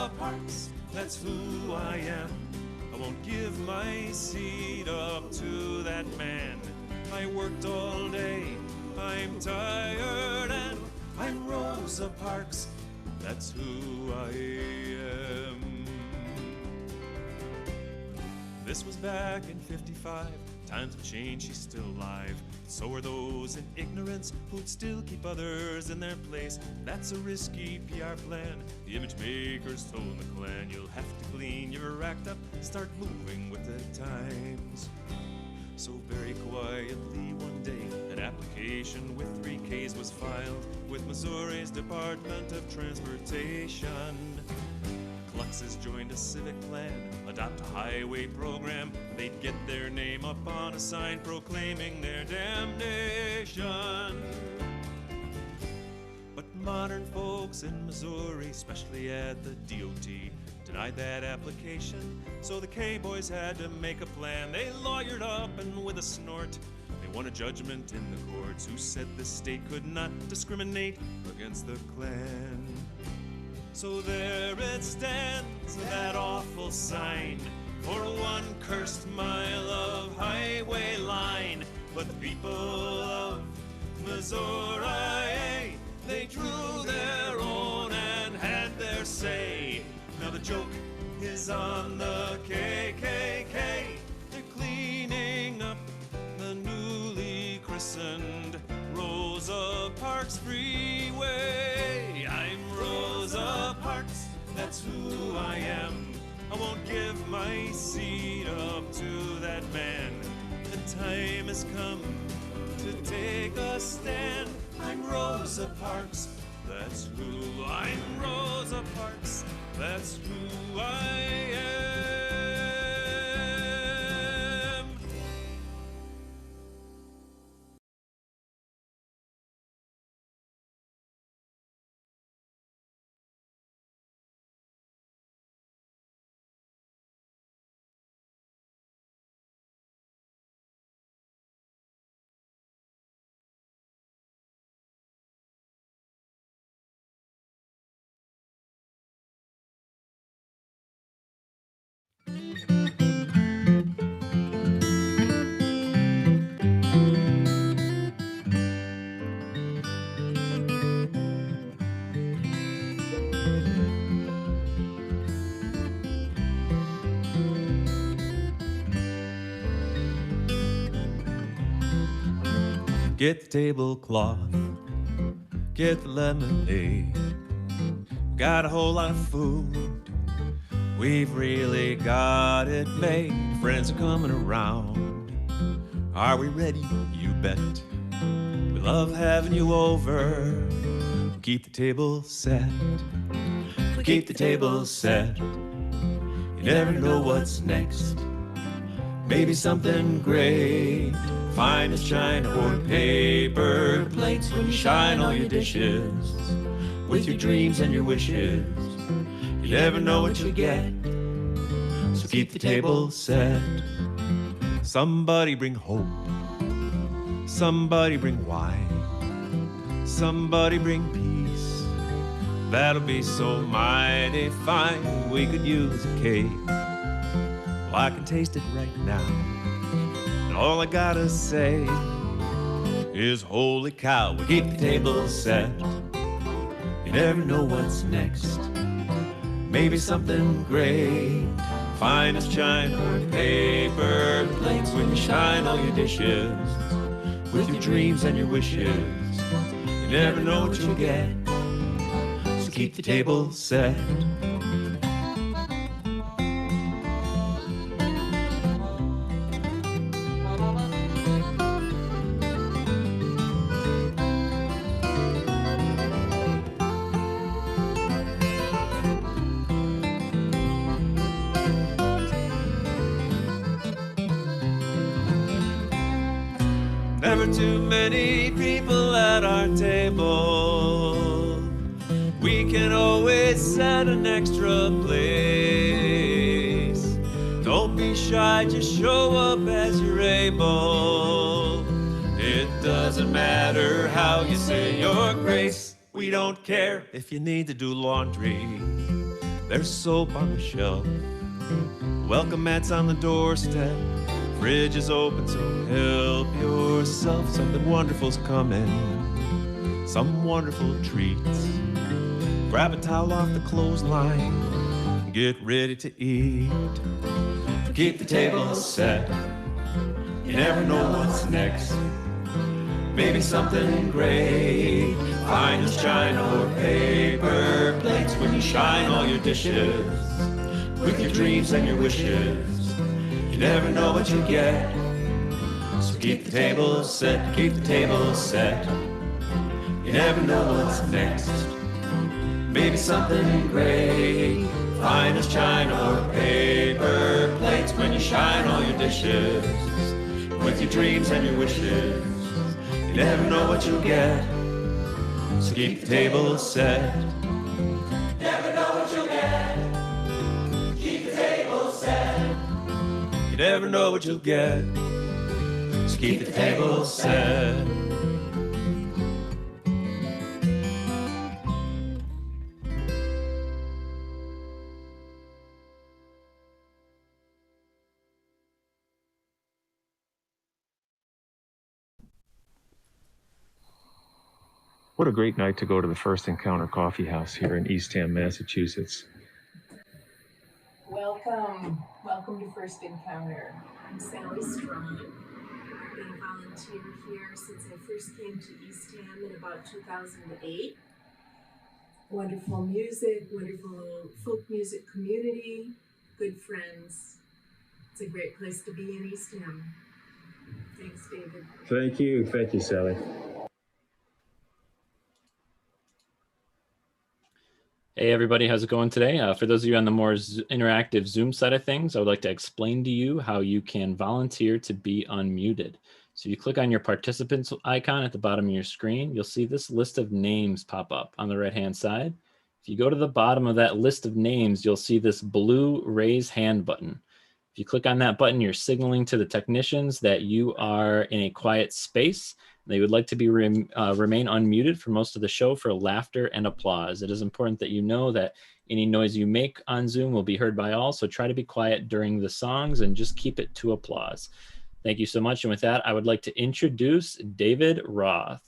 Rosa Parks, that's who I am. I won't give my seat up to that man. I worked all day, I'm tired, and I'm Rosa Parks, that's who I am. This was back in 55. Times have changed, she's still alive. So are those in ignorance who'd still keep others in their place. That's a risky PR plan. The image makers told the clan, you'll have to clean your act up, start moving with the times. So very quietly one day, an application with 3 Ks was filed with Missouri's Department of Transportation. Fluxes joined a civic plan, adopt a highway program. They'd get their name up on a sign proclaiming their damnation. But modern folks in Missouri, especially at the DOT, denied that application, so the K-boys had to make a plan. They lawyered up and with a snort, they won a judgment in the courts who said the state could not discriminate against the Klan. So there it stands, that awful sign, for 1 cursed mile of highway line. But the people of Missouri, they drew their own and had their say. Now the joke is on the KKK. They're cleaning up the newly christened Rosa Parks Freeway. I'm Rosa Parks, that's who I am. I won't give my seat up to that man. The time has come to take a stand. I'm Rosa Parks, that's who I'm. Rosa Parks, that's who I am. Get the tablecloth, get the lemonade. Got a whole lot of food, we've really got it made. Friends are coming around, are we ready? You bet. We love having you over, keep the table set. Keep the table set, you never know what's next. Maybe something great, fine as china or paper plates. When you shine all your dishes with your dreams and your wishes, you never know what you get. So keep the table set. Somebody bring hope, somebody bring wine, somebody bring peace. That'll be so mighty fine. We could use a cake. Well, I can taste it right now, and all I gotta say is holy cow. We keep the table set, you never know what's next. Maybe something great, fine as china or paper plates. When you shine all your dishes with your dreams and your wishes, you never know what you'll get. So keep the table set. Never too many people at our table. We can always set an extra place. Don't be shy, just show up as you're able. It doesn't matter how you say your grace. We don't care if you need to do laundry. There's soap on the shelf, welcome mats on the doorstep, fridge is open, so help yourself. Something wonderful's coming, some wonderful treats. Grab a towel off the clothesline, get ready to eat. Keep the table set, you never know what's next. Maybe something great, fine as china or paper plates. When you shine all your dishes with your dreams and your wishes, you never know what you get. So keep the table set, keep the table set. You never know what's next. Maybe something great, fine as china or paper plates. When you shine all your dishes with your dreams and your wishes, you never know what you'll get. So keep the table set. Never know what you'll get. Keep the table set. You never know what you'll get. So keep the table set. What a great night to go to the First Encounter Coffeehouse here in Eastham, Massachusetts. Welcome to First Encounter. I'm Sally Strong. I've been a volunteer here since I first came to Eastham in about 2008. Wonderful music, wonderful folk music community, good friends. It's a great place to be in Eastham. Thanks, David. Thank you, Sally. Hey everybody, how's it going today? For those of you on the more interactive Zoom side of things, I would like to explain to you how you can volunteer to be unmuted. So you click on your participants icon at the bottom of your screen, you'll see this list of names pop up on the right-hand side. If you go to the bottom of that list of names, you'll see this blue raise hand button. If you click on that button, you're signaling to the technicians that you are in a quiet space. They would like to be remain unmuted for most of the show for laughter and applause. It is important that you know that any noise you make on Zoom will be heard by all, so try to be quiet during the songs and just keep it to applause. Thank you so much. And with that, I would like to introduce David Roth.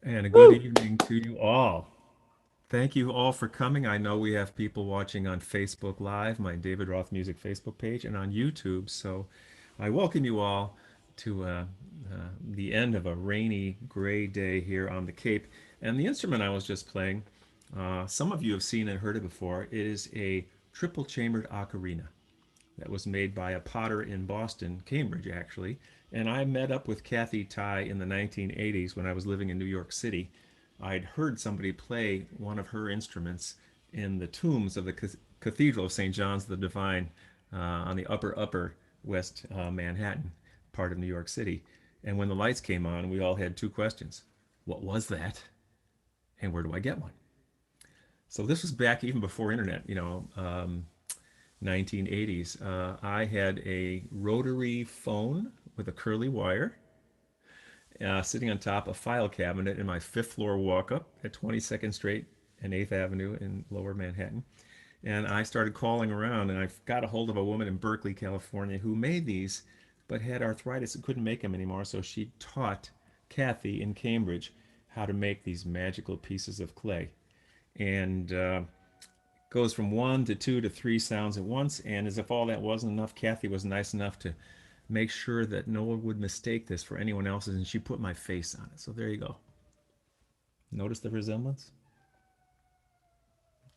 And a good evening to you all. Thank you all for coming. I know we have people watching on Facebook Live, my David Roth Music Facebook page, and on YouTube. So I welcome you all to the end of a rainy, gray day here on the Cape. And the instrument I was just playing, some of you have seen and heard it before. It is a triple-chambered ocarina that was made by a potter in Boston, Cambridge actually. And I met up with Kathy Ty in the 1980s when I was living in New York City. I'd heard somebody play one of her instruments in the tombs of the Cathedral of St. John's the Divine on the upper West Manhattan, part of New York City. And when the lights came on, we all had two questions. What was that? And where do I get one? So this was back even before internet, 1980s. I had a rotary phone with a curly wire sitting on top of a file cabinet in my fifth floor walk up at 22nd Street and 8th Avenue in Lower Manhattan. And I started calling around, and I got a hold of a woman in Berkeley, California, who made these but had arthritis and couldn't make them anymore. So she taught Kathy in Cambridge how to make these magical pieces of clay. And goes from 1 to 2 to 3 sounds at once. And as if all that wasn't enough, Kathy was nice enough to make sure that no one would mistake this for anyone else's, and she put my face on it. So there you go. Notice the resemblance?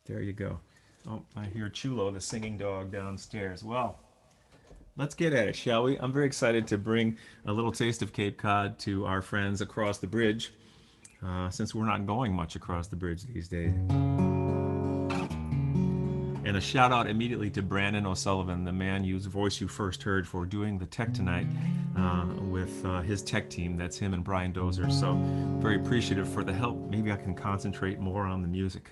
There you go. Oh, I hear Chulo, the singing dog, downstairs. Well, let's get at it, shall we? I'm very excited to bring a little taste of Cape Cod to our friends across the bridge, since we're not going much across the bridge these days. And a shout out immediately to Brandon O'Sullivan, the man whose voice you first heard for doing the tech tonight with his tech team. That's him and Brian Dozer. So very appreciative for the help. Maybe I can concentrate more on the music.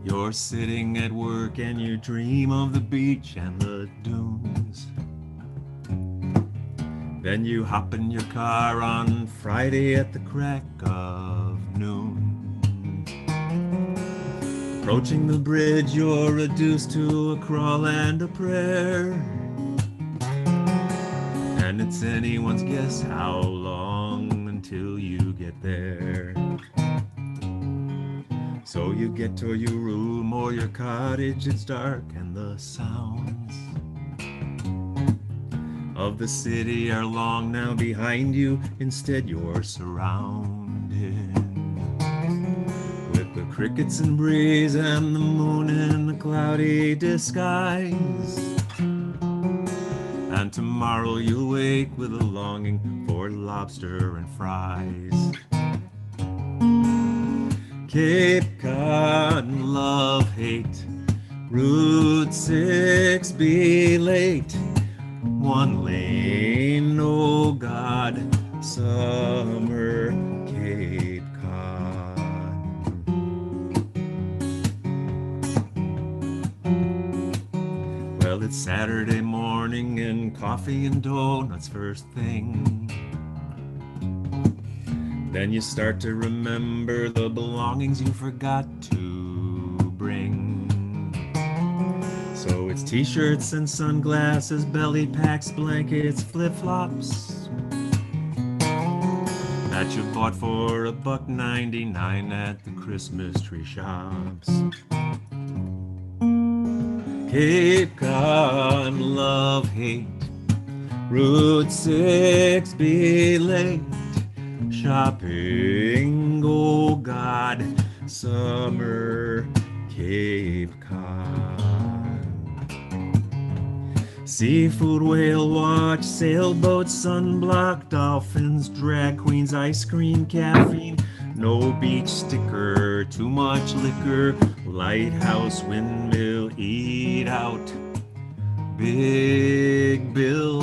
You're sitting at work and you dream of the beach and the dunes. Then you hop in your car on Friday at the crack of noon. Approaching the bridge, you're reduced to a crawl and a prayer. And it's anyone's guess how long until you get there. So you get to your room or your cottage, it's dark and the sounds of the city are long now behind you. Instead you're surrounded with the crickets and breeze and the moon in the cloudy disguise. And tomorrow you'll wake with a longing for lobster and fries. Cape Cod, love, hate, Route 6, be late, one lane, oh God, summer Cape Cod. Well, it's Saturday morning and coffee and donuts first thing. Then you start to remember the belongings you forgot to bring. So it's t-shirts and sunglasses, belly packs, blankets, flip-flops that you bought for $1.99 at the Christmas tree shops. Cape Cod, love, hate, Route 6, be late, shopping, oh God, summer Cape Cod. Seafood, whale watch, sailboats, sunblock, dolphins, drag queens, ice cream, caffeine, no beach sticker, too much liquor, lighthouse, windmill, eat out, big bill.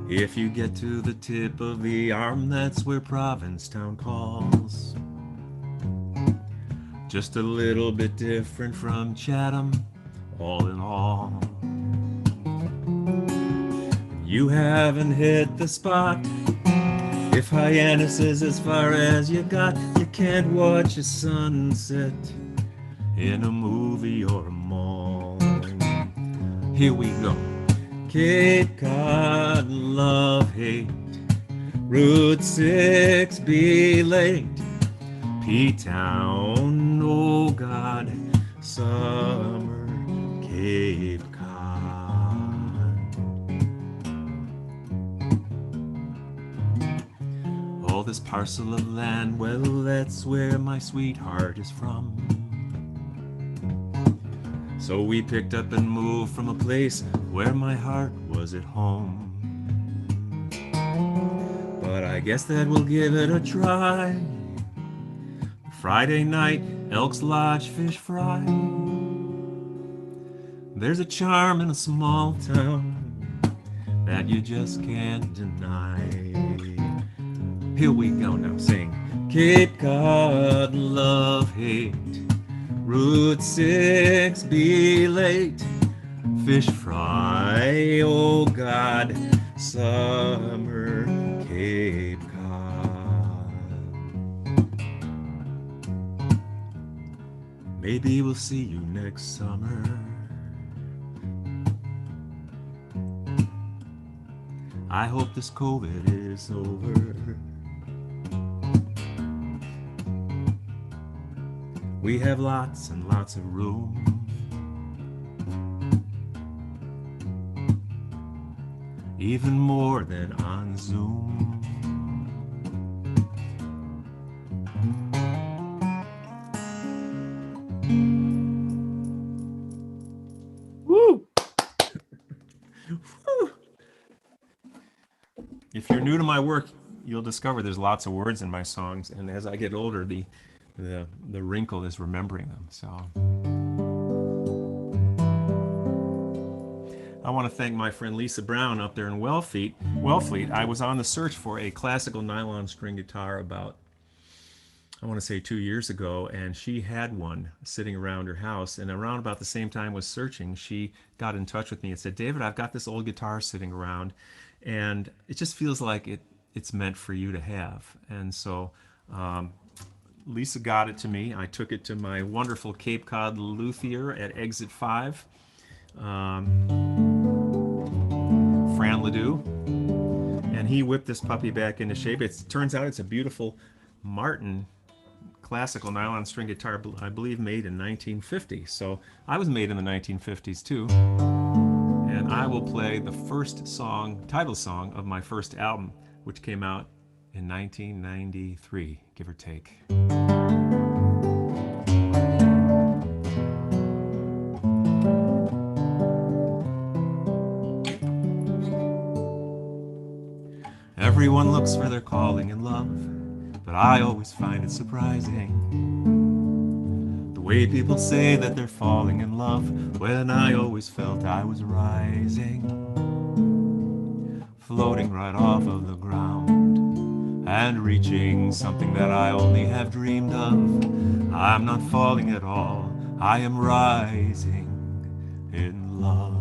If you get to the tip of the arm, that's where Provincetown calls. Just a little bit different from Chatham, all in all. You haven't hit the spot. If Hyannis is as far as you got, you can't watch a sunset in a movie or a mall. Here we go. Cape Cod, love, hate, Route 6, be late, P-Town, oh God, summer Cape Cod. All this parcel of land, well, that's where my sweetheart is from. So we picked up and moved from a place where my heart was at home. But I guess that we'll give it a try. Friday night, Elks Lodge fish fry. There's a charm in a small town that you just can't deny. Here we go now, sing. Cape Cod, love, hate. Route 6, be late. Fish fry, oh God, summer, Cape Cod. Maybe we'll see you next summer. I hope this COVID is over. We have lots and lots of room. Even more than on Zoom. Woo! If you're new to my work, you'll discover there's lots of words in my songs, and as I get older, the wrinkle is remembering them. So I want to thank my friend Lisa Brown up there in Wellfleet. I was on the search for a classical nylon string guitar about, I want to say 2 years ago, and she had one sitting around her house. And around about the same time I was searching, she got in touch with me and said, David, I've got this old guitar sitting around, and it just feels like it's meant for you to have. And so Lisa got it to me. I took it to my wonderful Cape Cod luthier at Exit 5, Fran Ledoux, and he whipped this puppy back into shape. It turns out it's a beautiful Martin classical nylon string guitar, I believe made in 1950. So I was made in the 1950s too. And I will play the first song, title song of my first album, which came out in 1993, give or take. Everyone looks for their calling in love, but I always find it surprising the way people say that they're falling in love when I always felt I was rising, floating right off of the ground and reaching something that I only have dreamed of. I'm not falling at all, I am rising in love.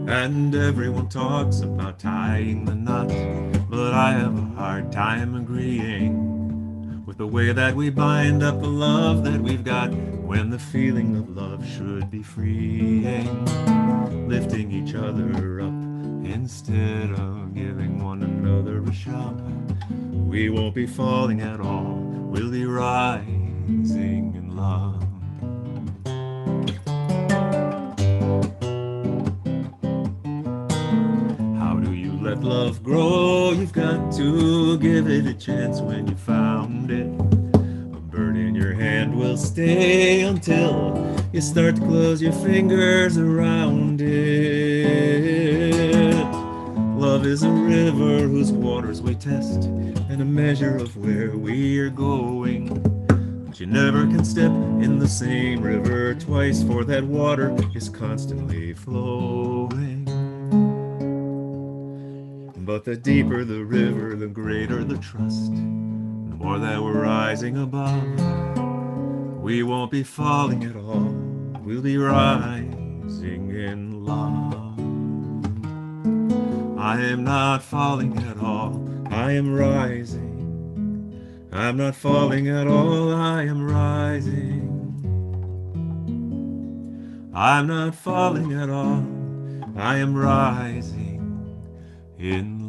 And everyone talks about tying the knot, but I have a hard time agreeing with the way that we bind up the love that we've got, when the feeling of love should be freeing, lifting each other up instead of giving one another a shove. We won't be falling at all, we'll be rising in love. Let love grow, you've got to give it a chance when you found it. A bird in your hand will stay until you start to close your fingers around it. Love is a river whose waters we test, and a measure of where we are going. But you never can step in the same river twice, for that water is constantly flowing. But the deeper the river, the greater the trust, the more that we're rising above. We won't be falling at all, we'll be rising in love. I am not falling at all, I am rising. I'm not falling at all, I am rising. I'm not falling at all, I am rising in love.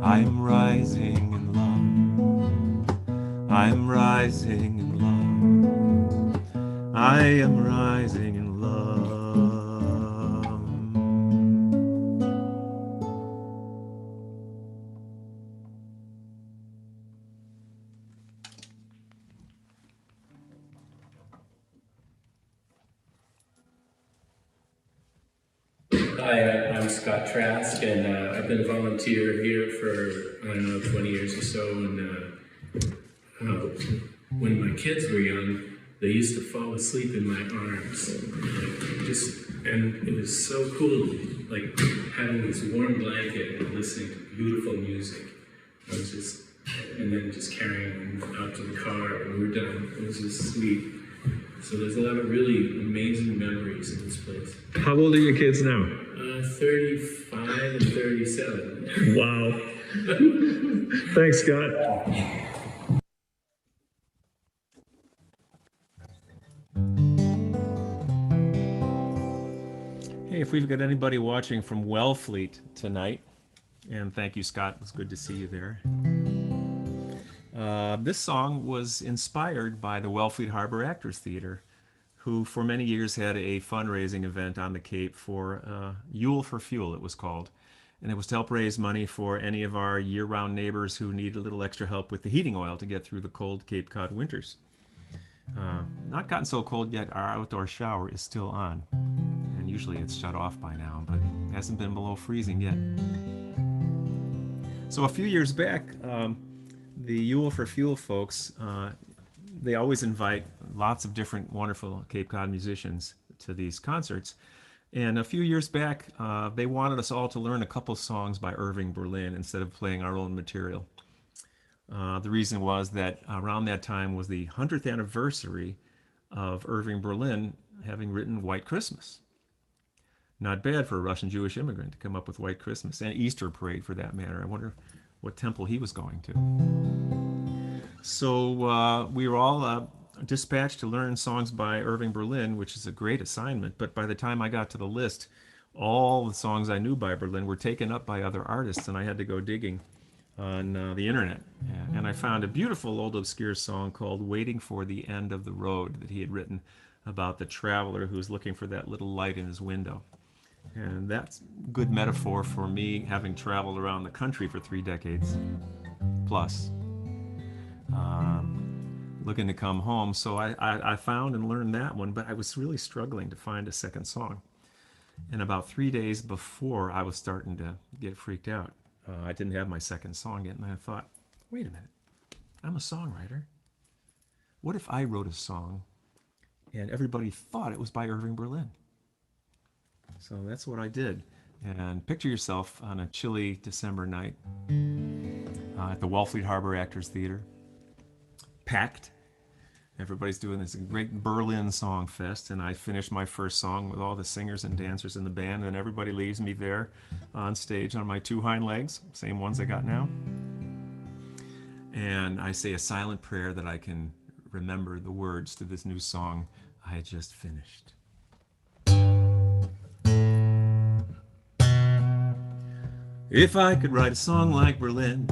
I am rising in love. I am rising in love. I am rising in love. Hi, I'm Scott Trask, and I've been a volunteer here for, I don't know, 20 years or so. And when my kids were young, they used to fall asleep in my arms. And it was so cool, like having this warm blanket and listening to beautiful music. And then just carrying them out to the car when we were done. It was just sweet. So there's a lot of really amazing memories in this place. How old are your kids now? 35 and 37. Wow. Thanks, Scott. Hey, if we've got anybody watching from Wellfleet tonight, and thank you, Scott. It was good to see you there. This song was inspired by the Wellfleet Harbor Actors Theater, who for many years had a fundraising event on the Cape for Yule for Fuel, it was called. And it was to help raise money for any of our year-round neighbors who need a little extra help with the heating oil to get through the cold Cape Cod winters. Not gotten so cold yet, our outdoor shower is still on. And usually it's shut off by now, but it hasn't been below freezing yet. So a few years back, the Yule for Fuel folks, they always invite lots of different wonderful Cape Cod musicians to these concerts. And a few years back, they wanted us all to learn a couple songs by Irving Berlin instead of playing our own material. The reason was that around that time was the 100th anniversary of Irving Berlin having written White Christmas. Not bad for a Russian Jewish immigrant to come up with White Christmas, and Easter Parade for that matter. I wonder what temple he was going to. So we were all dispatched to learn songs by Irving Berlin, which is a great assignment. But by the time I got to the list, all the songs I knew by Berlin were taken up by other artists, and I had to go digging on the internet. And I found a beautiful old obscure song called Waiting for the End of the Road that he had written about the traveler who was looking for that little light in his window. And that's a good metaphor for me having traveled around the country for 3 decades plus, looking to come home. So I found and learned that one, but I was really struggling to find a second song. And about 3 days before I was starting to get freaked out, I didn't have my second song yet, and I thought, wait a minute, I'm a songwriter. What if I wrote a song and everybody thought it was by Irving Berlin? So that's what I did. And picture yourself on a chilly December night at the Wellfleet Harbor Actors Theater, packed. Everybody's doing this great Berlin song fest, and I finished my first song with all the singers and dancers in the band, and everybody leaves me there on stage on my 2 hind legs, same ones I got now. And I say a silent prayer that I can remember the words to this new song I just finished. If I could write a song like Berlin,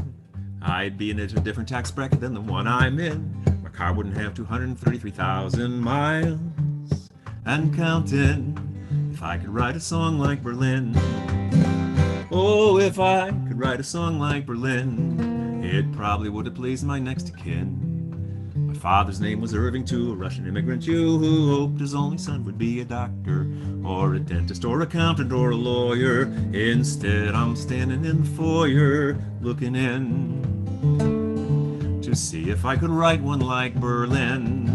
I'd be in a different tax bracket than the one I'm in. My car wouldn't have 233,000 miles and counting. If I could write a song like Berlin, oh, if I could write a song like Berlin, it probably would have pleased my next of kin. My father's name was Irving too, a Russian immigrant Jew who hoped his only son would be a doctor or a dentist or accountant or a lawyer. Instead, I'm standing in the foyer looking in to see if I could write one like Berlin.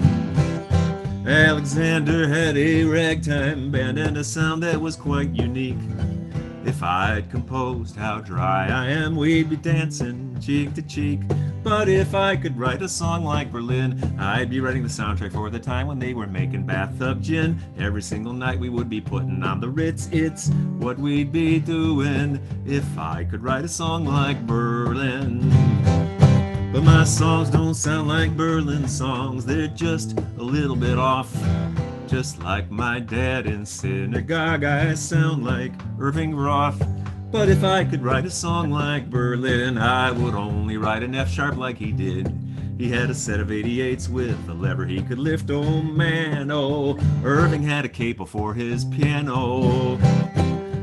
Alexander had a ragtime band and a sound that was quite unique. If I'd composed How Dry I Am, we'd be dancing cheek to cheek. But if I could write a song like Berlin, I'd be writing the soundtrack for the time when they were making bathtub gin. Every single night we would be putting on the Ritz. It's what we'd be doing if I could write a song like Berlin. But my songs don't sound like Berlin songs, they're just a little bit off. Just like my dad in synagogue, I sound like Irving Roth. But if I could write a song like Berlin, I would only write an F sharp like he did. He had a set of 88s with a lever he could lift. Oh man, oh, Irving had a capo for his piano.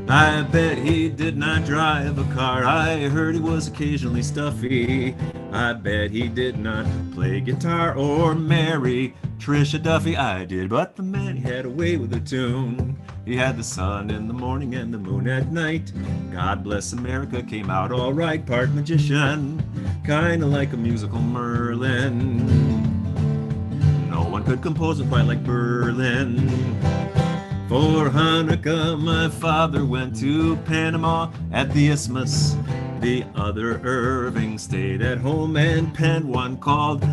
I bet he did not drive a car. I heard he was occasionally stuffy. I bet he did not play guitar or marry Trisha Duffy. I did, but the man, he had a way with a tune. He had the sun in the morning and the moon at night. God Bless America came out all right. Part magician, kind of like a musical Merlin. No one could compose it quite like Berlin. For Hanukkah, my father went to Panama at the Isthmus. The other Irving stayed at home and penned one called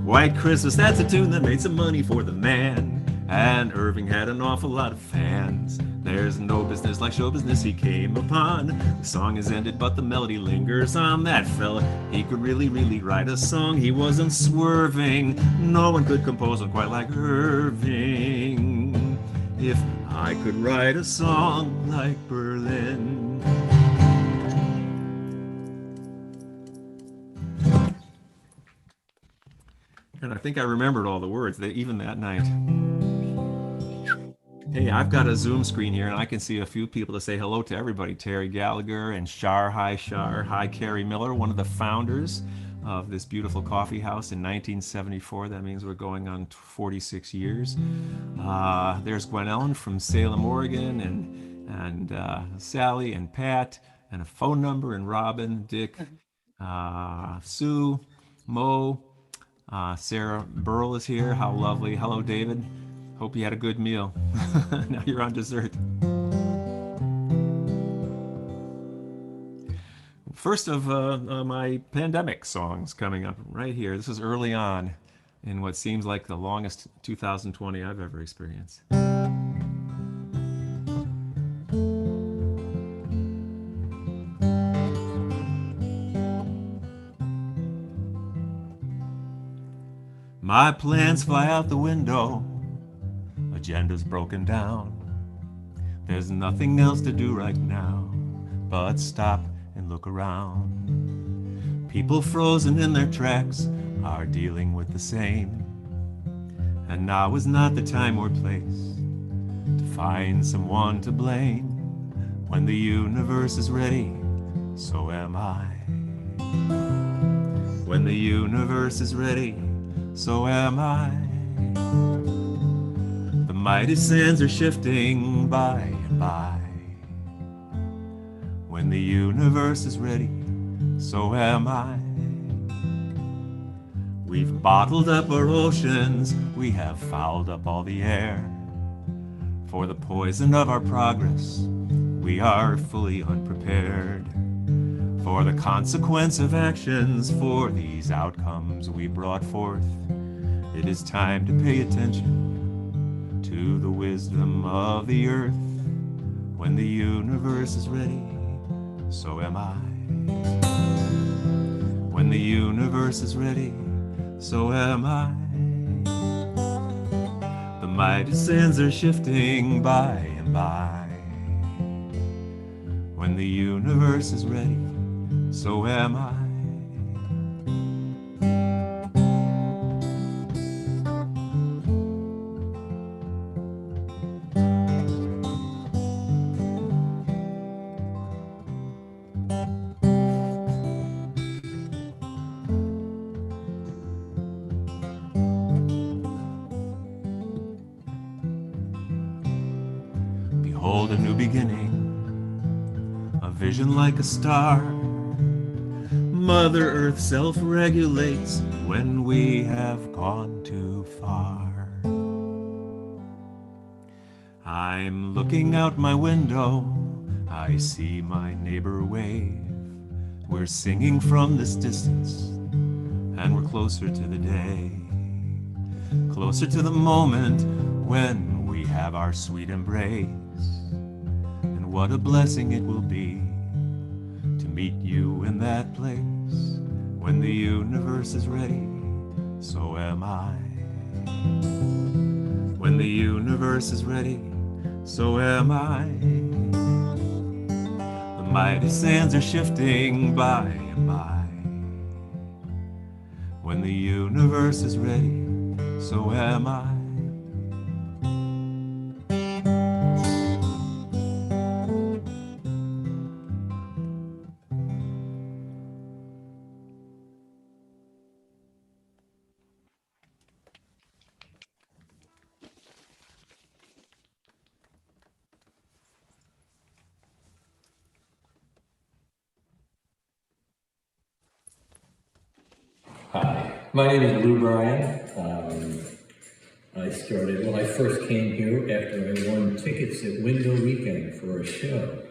White Christmas. That's a tune that made some money for the man. And Irving had an awful lot of fans. There's no business like show business he came upon. The song is ended, but the melody lingers on. That fella, he could really, really write a song. He wasn't swerving. No one could compose one quite like Irving. If I could write a song like Berlin. And I think I remembered all the words, even that night. Hey, I've got a Zoom screen here, and I can see a few people to say hello to everybody. Terry Gallagher and Shar. Hi, Shar. Hi, Carrie Miller, one of the founders of this beautiful coffee house in 1974. That means we're going on 46 years. There's Gwen Ellen from Salem, Oregon, and Sally and Pat, and a phone number, and Robin, Dick, Sue, Mo, Sarah Burl is here. How lovely. Hello, David. Hope you had a good meal. Now you're on dessert. First of my pandemic songs coming up right here. This is early on in what seems like the longest 2020 I've ever experienced. My plans fly out the window. Agenda's broken down. There's nothing else to do right now but stop and look around. People frozen in their tracks are dealing with the same. And now is not the time or place to find someone to blame. When the universe is ready, so am I. When the universe is ready, so am I. The mighty sands are shifting by and by. When the universe is ready, so am I. We've bottled up our oceans, we have fouled up all the air. For the poison of our progress, we are fully unprepared. For the consequence of actions, for these outcomes we brought forth, it is time to pay attention to the wisdom of the earth. When the universe is ready, so am I. When the universe is ready, so am I. The mighty sands are shifting by and by. When the universe is ready, so am I. Behold a new beginning, a vision like a star. Mother Earth self-regulates when we have gone too far. I'm looking out my window, I see my neighbor wave. We're singing from this distance, and we're closer to the day. Closer to the moment when we have our sweet embrace. And what a blessing it will be to meet you in that place. When the universe is ready, so am I. When the universe is ready, so am I. The mighty sands are shifting by and by. When the universe is ready, so am I. My name is Lou Bryan. I first came here after I won tickets at Window Weekend for a show.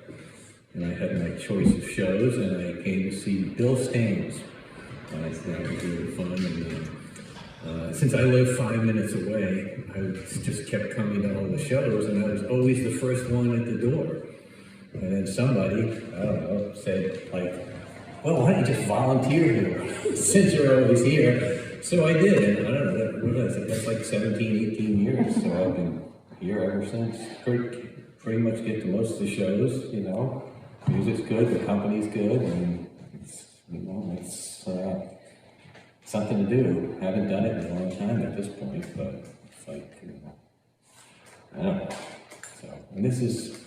And I had my choice of shows, and I came to see Bill Staines. I thought it was really fun. And since I live 5 minutes away, I just kept coming to all the shows, and I was always the first one at the door. And then somebody, I don't know, said, like, well, why don't you just volunteer here since you're always here? So I did, and I don't know, what is it? That's like 17, 18 years. So I've been here ever since. Pretty much get to most of the shows, you know. Music's good, the company's good, and it's something to do. Haven't done it in a long time at this point, but it's like, I don't know. So, and this is,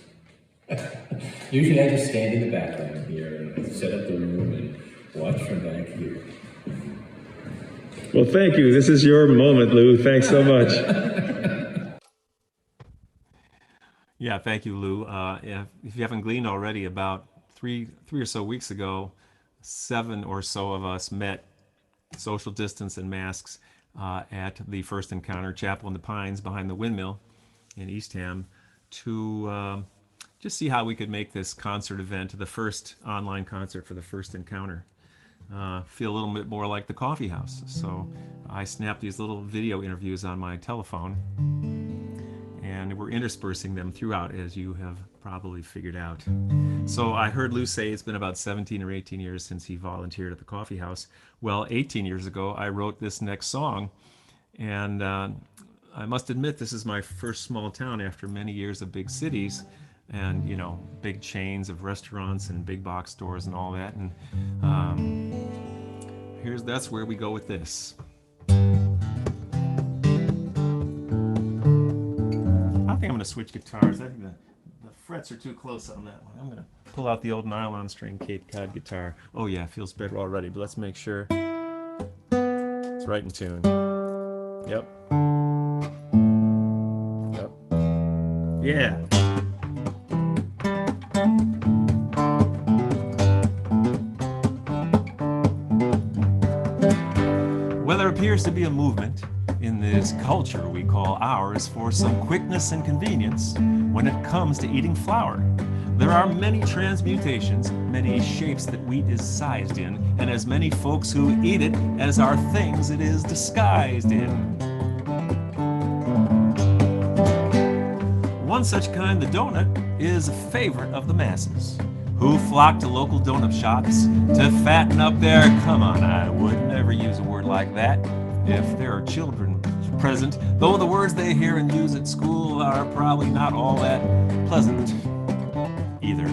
usually I just stand in the background here and set up the room and watch from back here. Well, thank you. This is your moment, Lou. Thanks so much. Yeah, thank you, Lou. If you haven't gleaned already, about three or so weeks ago, 7 or so of us met, social distance and masks, at the First Encounter Chapel in the Pines behind the windmill in Eastham to just see how we could make this concert event the first online concert for the First Encounter feel a little bit more like the Coffeehouse. So I snapped these little video interviews on my telephone, and we're interspersing them throughout, as you have probably figured out. So I heard Lou say it's been about 17 or 18 years since he volunteered at the Coffeehouse. Well, 18 years ago, I wrote this next song, and I must admit this is my first small town after many years of big cities and, you know, big chains of restaurants and big box stores and all that. And that's where we go with this. I think I'm going to switch guitars. I think the frets are too close on that one. I'm going to pull out the old nylon string Cape Cod guitar. Oh yeah, it feels better already, but let's make sure it's right in tune. Yep. Yep. Yeah. Well, there appears to be a movement in this culture we call ours for some quickness and convenience when it comes to eating flour. There are many transmutations, many shapes that wheat is sized in, and as many folks who eat it as are things it is disguised in. One such kind, the donut, is a favorite of the masses, who flock to local donut shops to fatten up their, come on, I would never use a word like that if there are children present, though the words they hear and use at school are probably not all that pleasant either.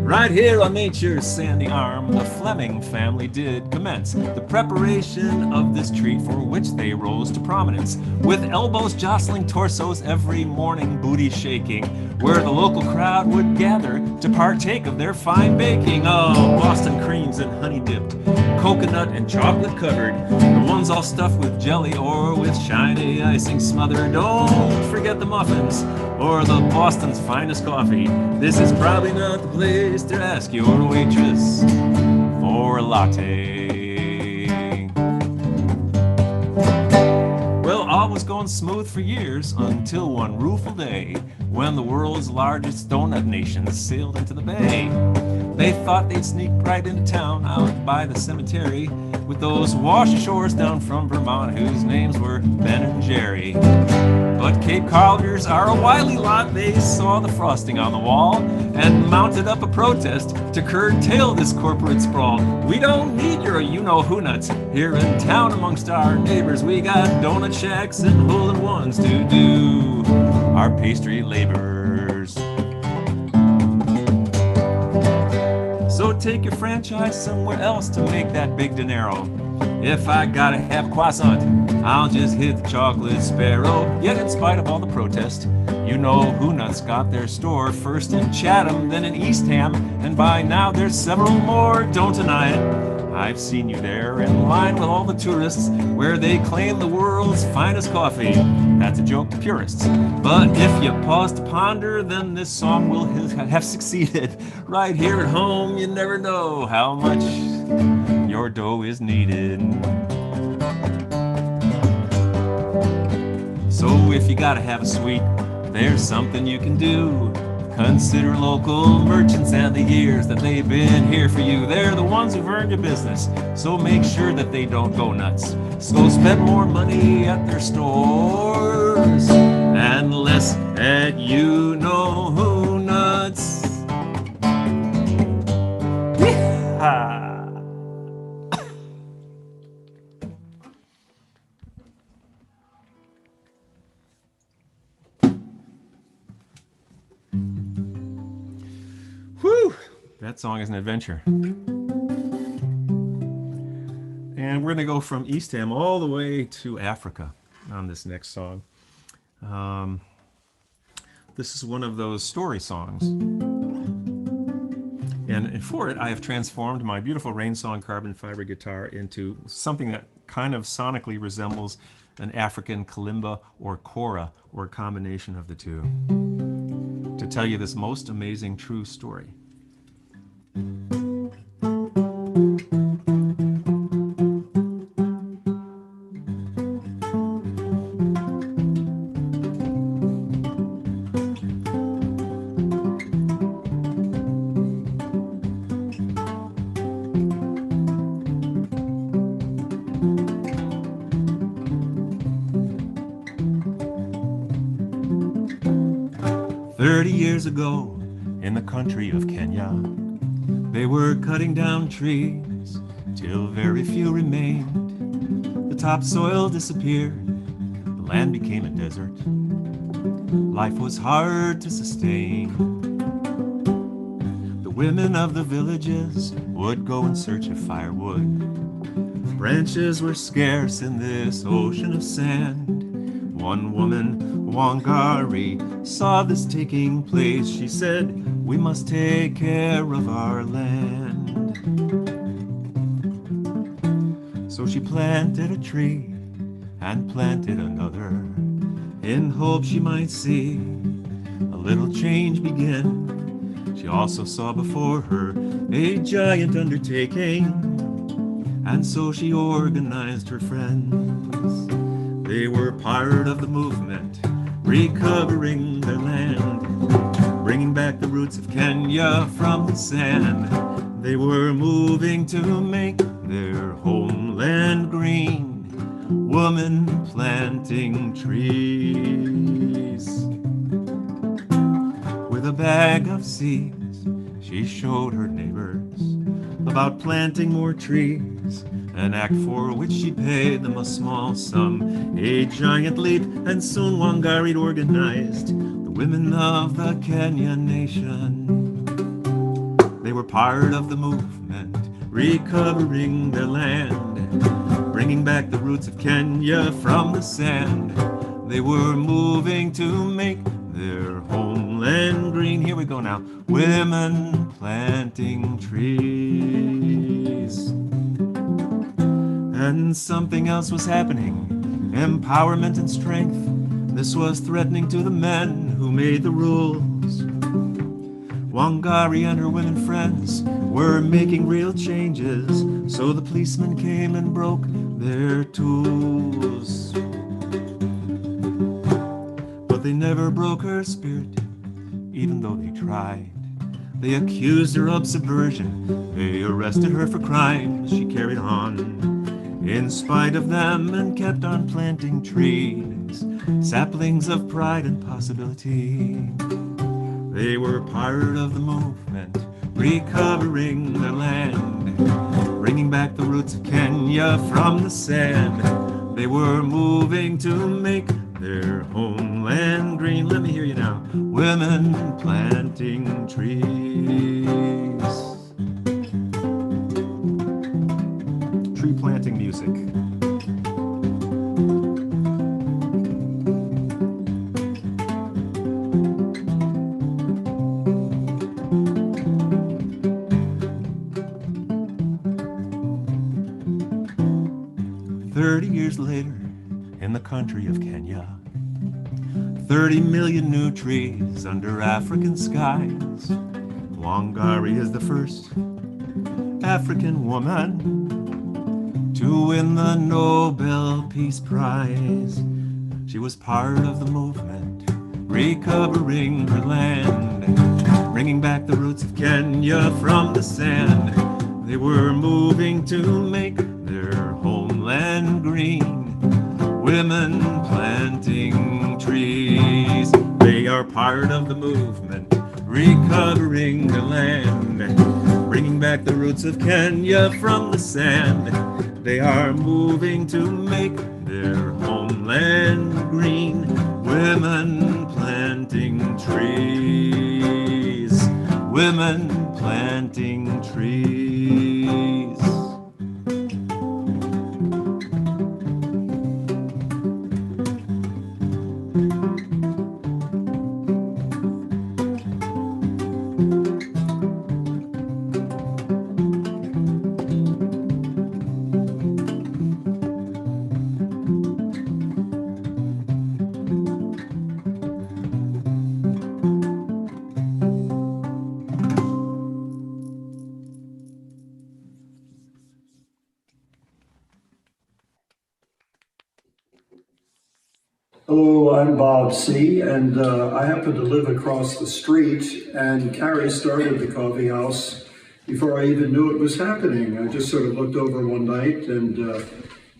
Right here on nature's sandy arm, the Fleming family did commence the preparation of this treat for which they rose to prominence, with elbows jostling torsos every morning, booty shaking, where the local crowd would gather to partake of their fine baking. Oh, Boston creams and honey dipped, coconut and chocolate covered, the ones all stuffed with jelly or with shiny icing smothered. Don't forget the muffins or the Boston's finest coffee. This is probably not the place to ask your waitress for a latte. Well, all was going smooth for years until one rueful day when the world's largest donut nation sailed into the bay. They thought they'd sneak right into town out by the cemetery with those wash ashores down from Vermont whose names were Ben and Jerry. But Cape Colliers are a wily lot. They saw the frosting on the wall and mounted up a protest to curtail this corporate sprawl. We don't need your you-know-who nuts here in town amongst our neighbors. We got donut shacks and hole-in-ones to do our pastry labors. So take your franchise somewhere else to make that big dinero. If I gotta have croissant, I'll just hit the chocolate sparrow. Yet in spite of all the protest, you know who nuts got their store first in Chatham, then in Eastham, and by now there's several more, don't deny it. I've seen you there in line with all the tourists where they claim the world's finest coffee. That's a joke to purists. But if you pause to ponder, then this song will have succeeded. Right here at home, you never know how much your more dough is needed. So if you gotta have a sweet, there's something you can do. Consider local merchants and the years that they've been here for you. They're the ones who've earned your business, so make sure that they don't go nuts. So spend more money at their stores and less at you-know-who nuts. Yeehaw! Whew! That song is an adventure. And we're going to go from Eastham all the way to Africa on this next song. This is one of those story songs. And for it, I have transformed my beautiful rain song carbon fiber guitar into something that kind of sonically resembles an African kalimba or kora, or a combination of the two, to tell you this most amazing true story. 30 years ago, in the country of Kenya, they were cutting down trees till very few remained. The topsoil disappeared, the land became a desert. Life was hard to sustain. The women of the villages would go in search of firewood. Branches were scarce in this ocean of sand. One woman, Wangari, saw this taking place. She said, "We must take care of our land." So she planted a tree and planted another, in hope she might see a little change begin. She also saw before her a giant undertaking, and so she organized her friends. They were part of the movement, recovering their land, bringing back the roots of Kenya from the sand. They were moving to make their homeland green, woman planting trees. With a bag of seeds, she showed her neighbors about planting more trees, an act for which she paid them a small sum, a giant leap, and soon Wangari organized the women of the Kenyan nation. They were part of the movement, recovering their land, bringing back the roots of Kenya from the sand. They were moving to make their homeland green. Here we go now. Women planting trees. And something else was happening, empowerment and strength. This was threatening to the men who made the rules. Wangari and her women friends were making real changes, so the policemen came and broke their tools. But they never broke her spirit, even though they tried. They accused her of subversion, they arrested her for crimes she carried on in spite of them, and kept on planting trees, saplings of pride and possibility. They were part of the movement, recovering their land, bringing back the roots of Kenya from the sand. They were moving to make their homeland green. Let me hear you now. Women planting trees. Tree planting music. Years later, in the country of Kenya, 30 million new trees under African skies. Wangari is the first African woman to win the Nobel Peace Prize. She was part of the movement, recovering her land, bringing back the roots of Kenya from the sand. They were moving to make their homeland green. Women planting trees. They are part of the movement, recovering the land, bringing back the roots of Kenya from the sand. They are moving to make their homeland green. Women planting trees. Women planting trees. Hello, I'm Bob C., and I happen to live across the street, and Carrie started the coffee house before I even knew it was happening. I just sort of looked over one night, and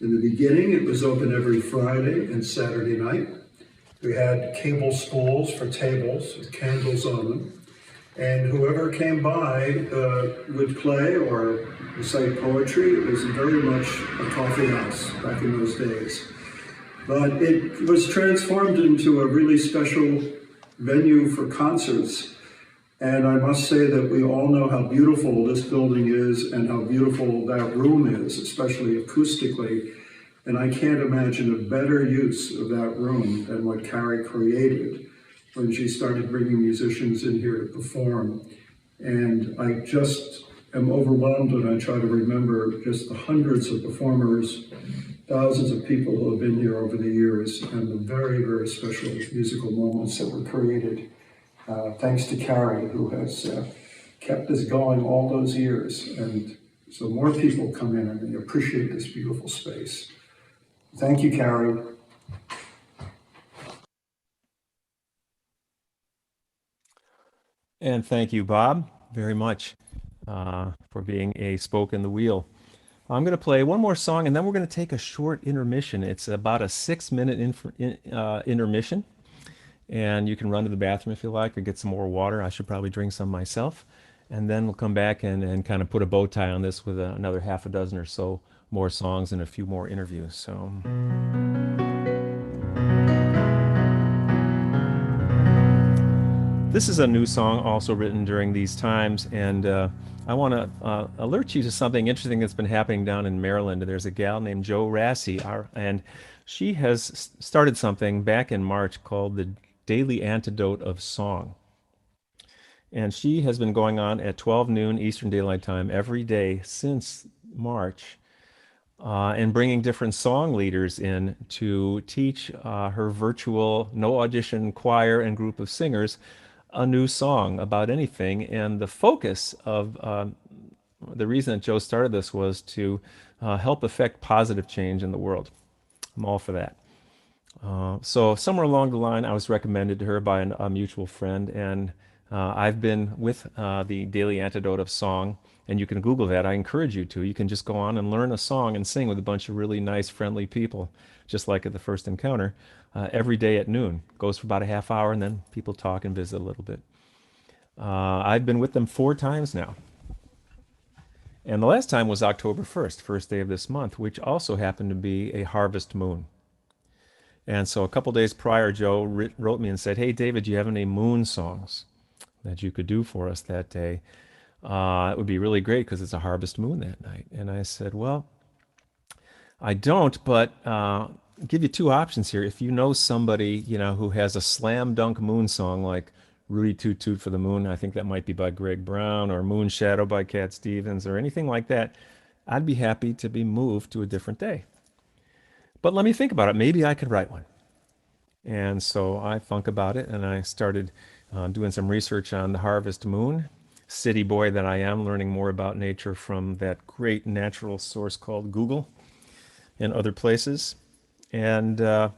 in the beginning, it was open every Friday and Saturday night. We had cable stools for tables with candles on them, and whoever came by would play or recite poetry. It was very much a coffee house back in those days. But it was transformed into a really special venue for concerts. And I must say that we all know how beautiful this building is and how beautiful that room is, especially acoustically. And I can't imagine a better use of that room than what Carrie created when she started bringing musicians in here to perform. And I just am overwhelmed when I try to remember just the hundreds of performers, thousands of people who have been here over the years, and the very, very special musical moments that were created. Thanks to Carrie, who has kept this going all those years. And so more people come in and they appreciate this beautiful space. Thank you, Carrie. And thank you, Bob, very much for being a spoke in the wheel. I'm going to play one more song, and then we're going to take a short intermission. It's about a 6-minute intermission, and you can run to the bathroom if you like or get some more water. I should probably drink some myself. And then we'll come back and kind of put a bow tie on this with another half a dozen or so more songs and a few more interviews. So. This is a new song also written during these times, and I want to alert you to something interesting that's been happening down in Maryland. There's a gal named Jo Rassi, and she has started something back in March called the Daily Antidote of Song. And she has been going on at 12 noon Eastern Daylight Time every day since March, and bringing different song leaders in to teach her virtual no audition choir and group of singers a new song about anything. And the focus of the reason that Joe started this was to help affect positive change in the world. I'm all for that. So somewhere along the line, I was recommended to her by a mutual friend, and I've been with the Daily Antidote of Song, and you can Google that. I encourage you to. You can just go on and learn a song and sing with a bunch of really nice, friendly people, just like at the first encounter, every day at noon. Goes for about a half hour, and then people talk and visit a little bit. I've been with them 4 times now. And the last time was October 1st, first day of this month, which also happened to be a harvest moon. And so a couple days prior, Joe wrote me and said, "Hey, David, do you have any moon songs that you could do for us that day? It would be really great because it's a harvest moon that night." And I said, "Well, I don't, but I'll give you 2 options here. If you know somebody, who has a slam dunk moon song like Rudy Toot Toot for the Moon, I think that might be by Greg Brown, or Moon Shadow by Cat Stevens, or anything like that, I'd be happy to be moved to a different day. But let me think about it. Maybe I could write one." And so I thunk about it, and I started doing some research on the harvest moon. City boy that I am, learning more about nature from that great natural source called Google. and other places. And a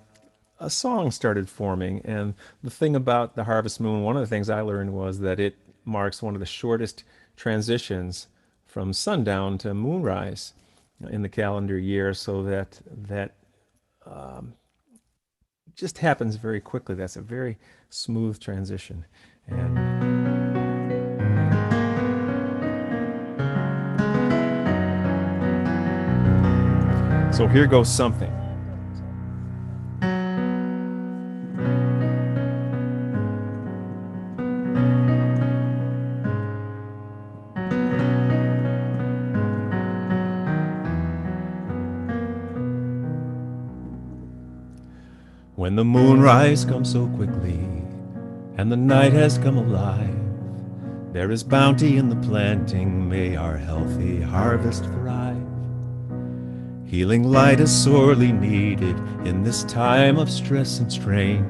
song started forming. And the thing about the harvest moon, one of the things I learned was that it marks one of the shortest transitions from sundown to moonrise in the calendar year, so that just happens very quickly. That's a very smooth transition. And so here goes something. When the moonrise comes so quickly and the night has come alive, there is bounty in the planting, may our healthy harvest thrive. Healing light is sorely needed in this time of stress and strain.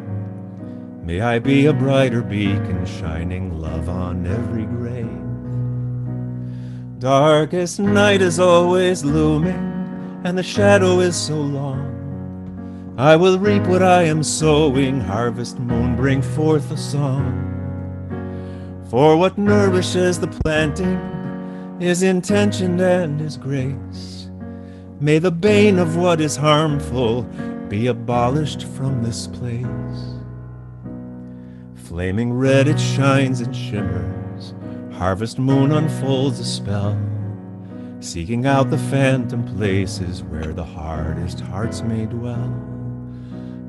May I be a brighter beacon, shining love on every grain. Darkest night is always looming, and the shadow is so long. I will reap what I am sowing, harvest moon, bring forth a song. For what nourishes the planting is intention and is grace. May the bane of what is harmful be abolished from this place. Flaming red it shines and shimmers, harvest moon unfolds a spell, seeking out the phantom places where the hardest hearts may dwell.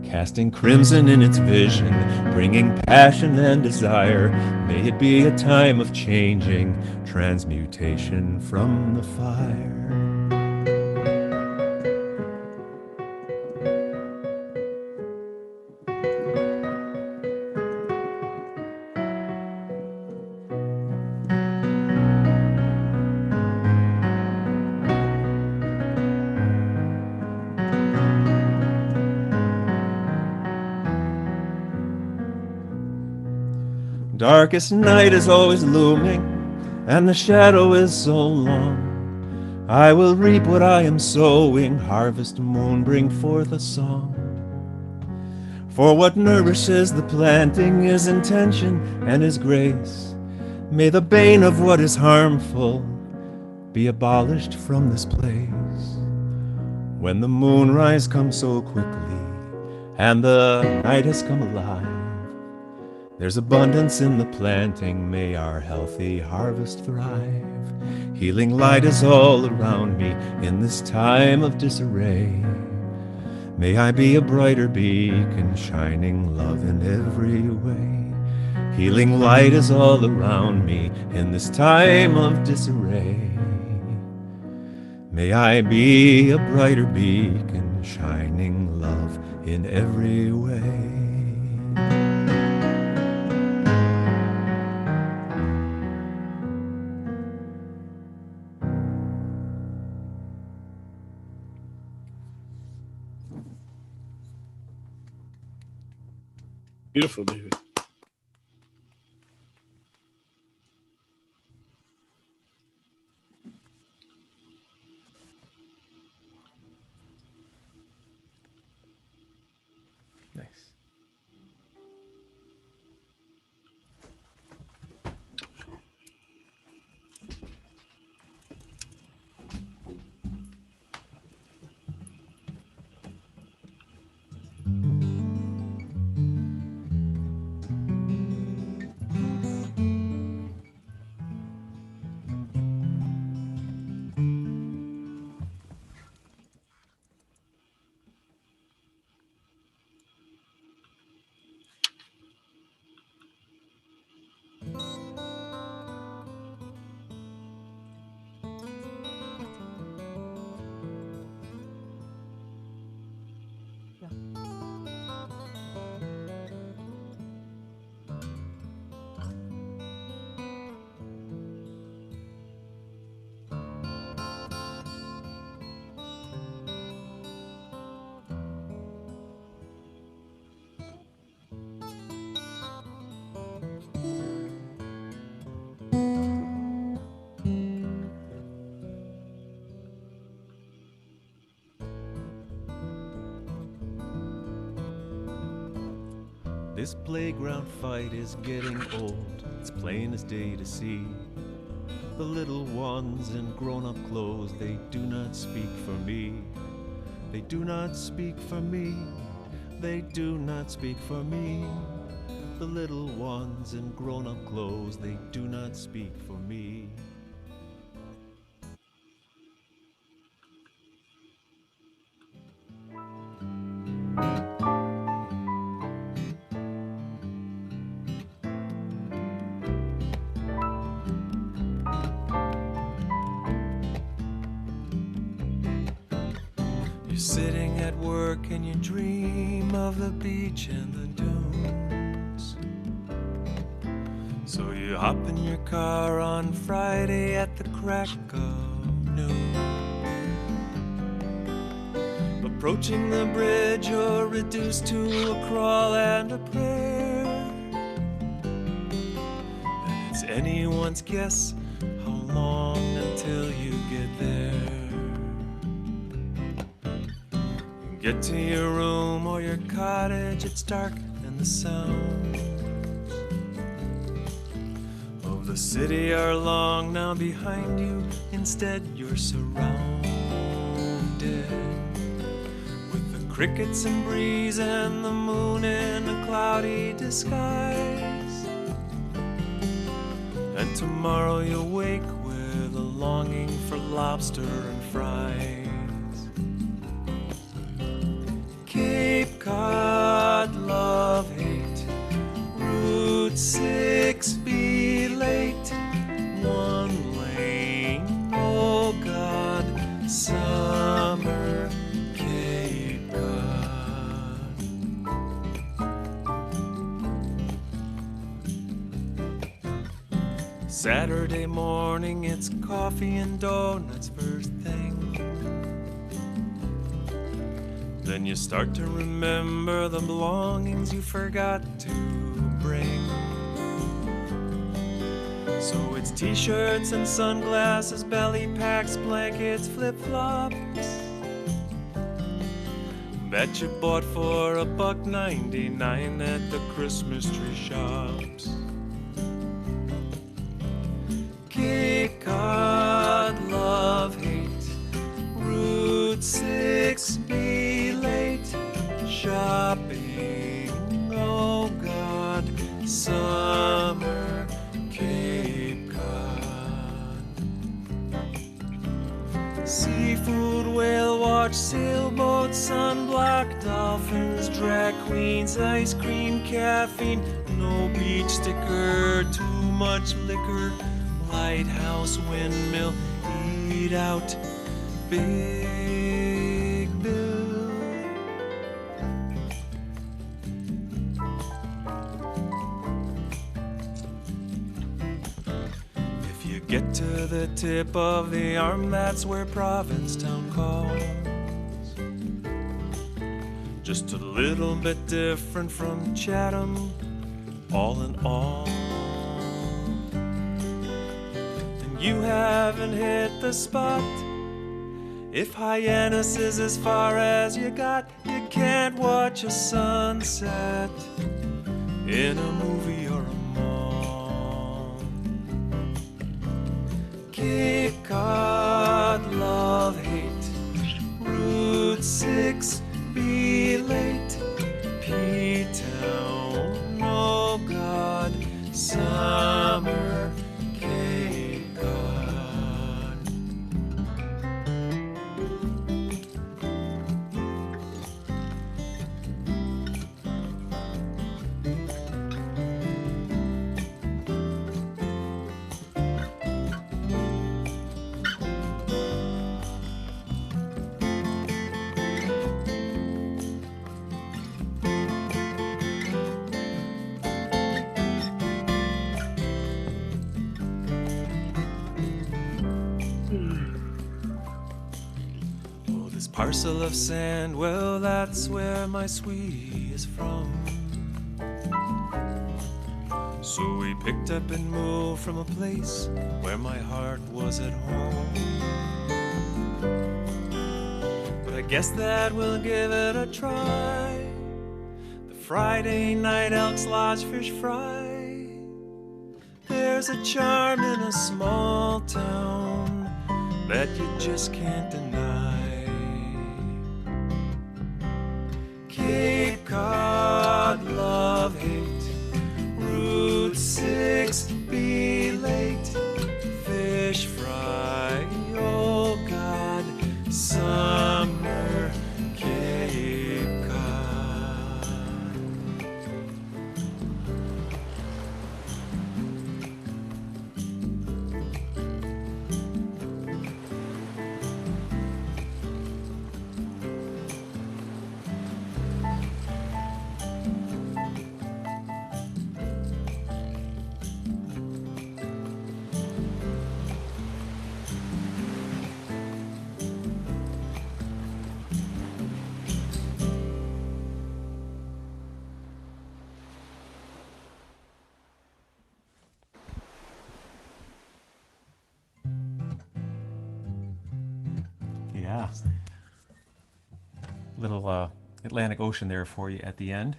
Casting crimson in its vision, bringing passion and desire, may it be a time of changing, transmutation from the fire. Darkest night is always looming, and the shadow is so long. I will reap what I am sowing, harvest moon, bring forth a song. For what nourishes the planting is intention and is grace. May the bane of what is harmful be abolished from this place. When the moonrise comes so quickly and the night has come alive, there's abundance in the planting, may our healthy harvest thrive. Healing light is all around me in this time of disarray. May I be a brighter beacon, shining love in every way. Healing light is all around me in this time of disarray. May I be a brighter beacon, shining love in every way. Beautiful, David. Nice. This playground fight is getting old, it's plain as day to see. The little ones in grown-up clothes, they do not speak for me. They do not speak for me. They do not speak for me. The little ones in grown-up clothes, they do not speak for me. You're sitting at work and you dream of the beach and the dunes. So you hop in your car on Friday at the crack of noon. Approaching the bridge, you're reduced to a crawl and a prayer. And it's anyone's guess how long until you get there. Get to your room or your cottage, it's dark and the sounds of the city are long now behind you. Instead you're surrounded with the crickets and breeze and the moon in a cloudy disguise. And tomorrow you'll wake with a longing for lobster and fries. Cape Cod, love, hate, Route 6, be late, one lane, oh God, summer, Cape Cod. Saturday morning, it's coffee and donuts first thing. Then you start to remember the belongings you forgot to bring. So it's t-shirts and sunglasses, belly packs, blankets, flip-flops that you bought for $1.99 at the Christmas tree shops. Cape Cod, love, hate, Route 6, be late, shopping, oh God, summer, Cape Cod. Seafood, whale watch, sailboat, sunblock, dolphins, drag queens, ice cream, caffeine, no beach sticker, too much liquor, lighthouse, windmill, eat out, Big Bill. If you get to the tip of the arm, that's where Provincetown calls. Just a little bit different from Chatham, all in all. And you haven't hit the spot. If Hyannis is as far as you got, you can't watch a sunset in a movie or a mall. Cape Cod, love, hate, Route 6, be late, P-Town, oh God, summer, Cape Cod. Parcel of sand, well, that's where my sweetie is from. So we picked up and moved from a place where my heart was at home. But I guess that we'll give it a try. The Friday night Elks Lodge fish fry. There's a charm in a small town that you just can't deny. Cape Cod, love, hate, Route 6, be late, fish fry, oh God, summer, Cape Cod. Yeah. Little Atlantic Ocean there for you at the end.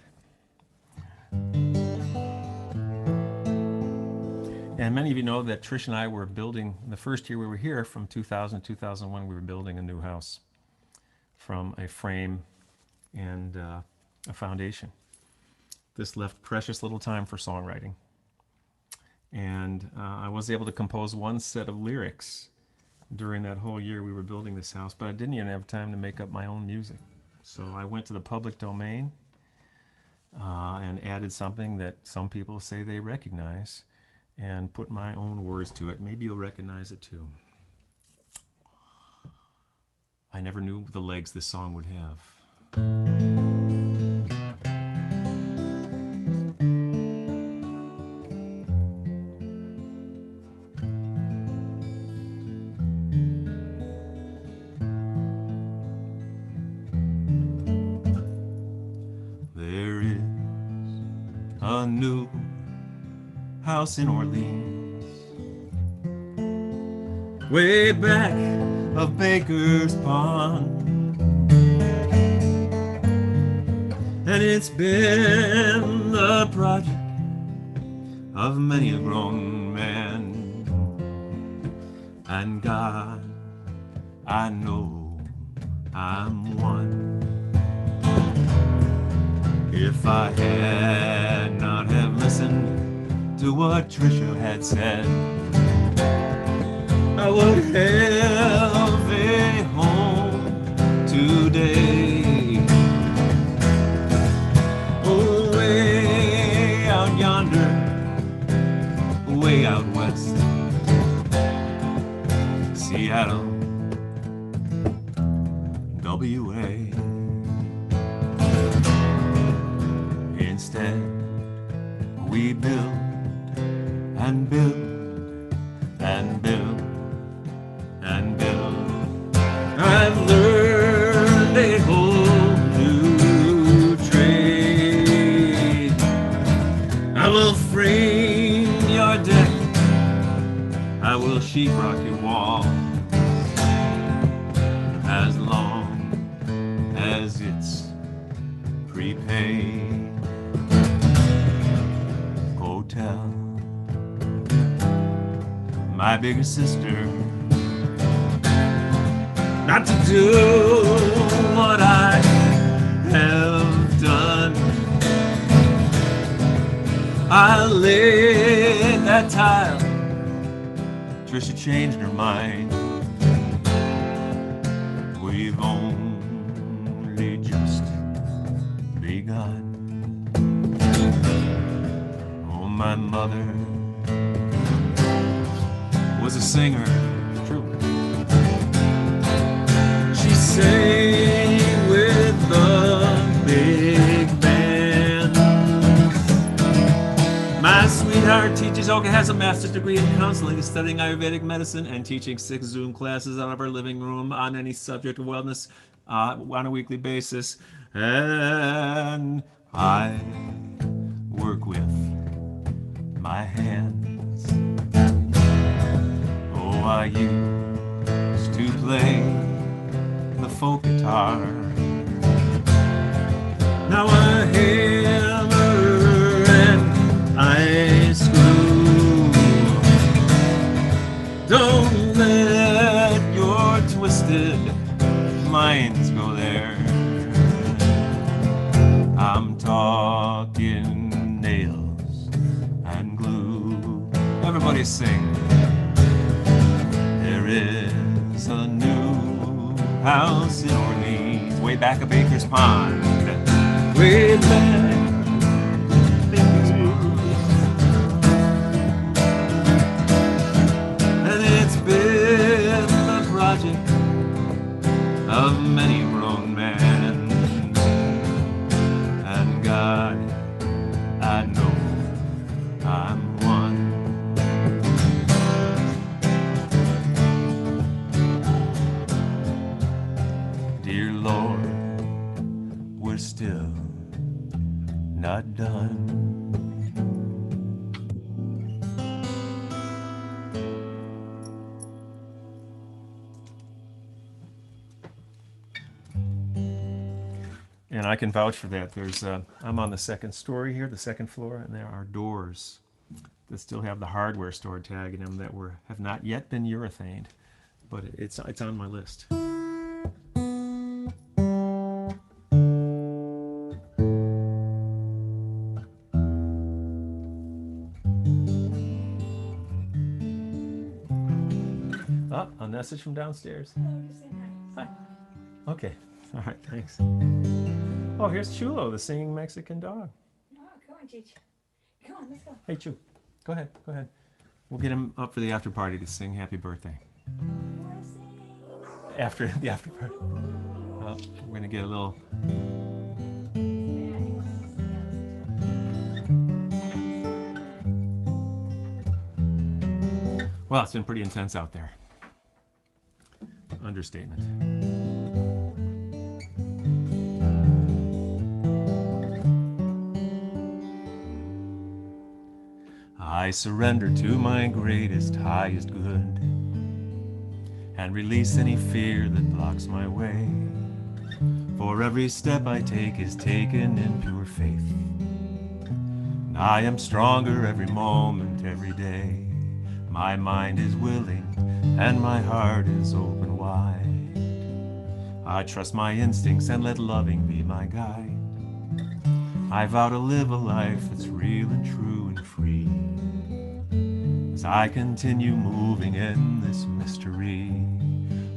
And many of you know that Trish and I were building, the first year we were here, from 2000 to 2001, we were building a new house from a frame and a foundation. This left precious little time for songwriting. And I was able to compose one set of lyrics during that whole year we were building this house, but I didn't even have time to make up my own music. So I went to the public domain and added something that some people say they recognize and put my own words to it. Maybe you'll recognize it too. I never knew the legs this song would have. There is a new house in Orleans, way back of Baker's Pond, and it's been the project of many a grown man. And God, I know I'm one. If I had not have listened to what Trisha had said, I would have a home today. Oh, way out yonder, way out west, Seattle, WA. Instead, we build and build and build and build. I've learned a whole new trade. I will frame your deck, I will sheetrock your wall, as long as it's prepaid. Hotel, my bigger sister, not to do what I have done. I laid that tile, Trisha changed her mind. We've only just begun. Oh, my mother was a singer, true. She sang with the big band. My sweetheart teaches, has a master's degree in counseling, is studying Ayurvedic medicine, and teaching 6 Zoom classes out of her living room on any subject of wellness on a weekly basis. And I work with my hands. Oh, I used to play the folk guitar. Now my hands they sing. There is a new house in Orleans, way back a Baker's Pond, way back. And it's been the project of many grown men, and God, I know I'm one. Dear Lord, we're still not done. And I can vouch for that. There's I'm on the second story here, the second floor, and there are doors that still have the hardware store tag in them that have not yet been urethaned, but it's on my list. Oh, a message from downstairs. Hi. Okay. All right, thanks. Oh, here's Chulo, the singing Mexican dog. Oh, come on, Cheech. Come on, let's go. Hey, Chu. Go ahead. We'll get him up for the after party to sing happy birthday. After the after party. Oh, we're going to get a little... Well, it's been pretty intense out there. Understatement. I surrender to my greatest, highest good, and release any fear that blocks my way. For every step I take is taken in pure faith. And I am stronger every moment, every day. My mind is willing and my heart is open wide. I trust my instincts and let loving be my guide. I vow to live a life that's real and true and free, as I continue moving in this mystery,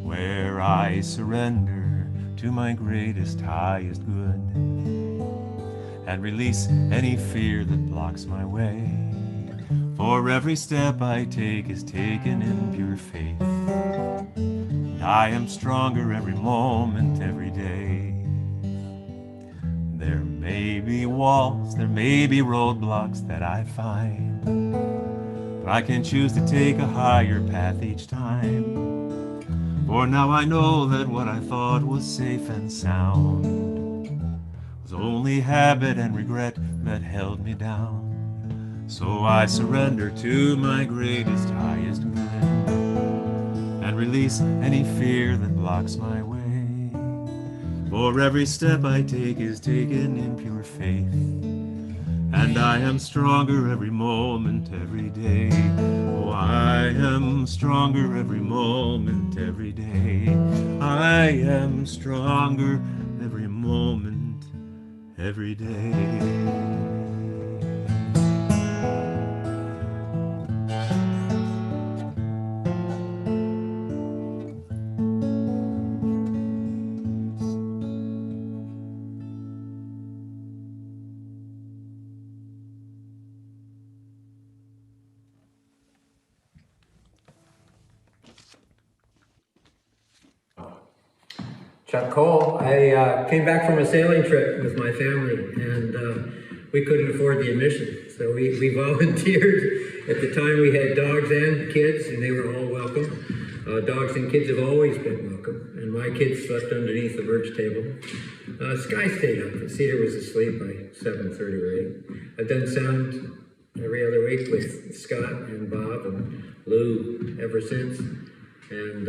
where I surrender to my greatest, highest good, and release any fear that blocks my way. For every step I take is taken in pure faith, and I am stronger every moment, every day. There may be walls, there may be roadblocks that I find, but I can choose to take a higher path each time. For now I know that what I thought was safe and sound was only habit and regret that held me down. So I surrender to my greatest, highest good, and release any fear that blocks my way. For every step I take is taken in pure faith, and I am stronger every moment, every day. Oh, I am stronger every moment, every day. I am stronger every moment, every day. Chuck Cole. I came back from a sailing trip with my family, and we couldn't afford the admission, so we volunteered. At the time, we had dogs and kids, and they were all welcome. Dogs and kids have always been welcome, and my kids slept underneath the birch table. Sky stayed up, and Cedar was asleep by 7:30 or 8. I've done sound every other week with Scott and Bob and Lou ever since, and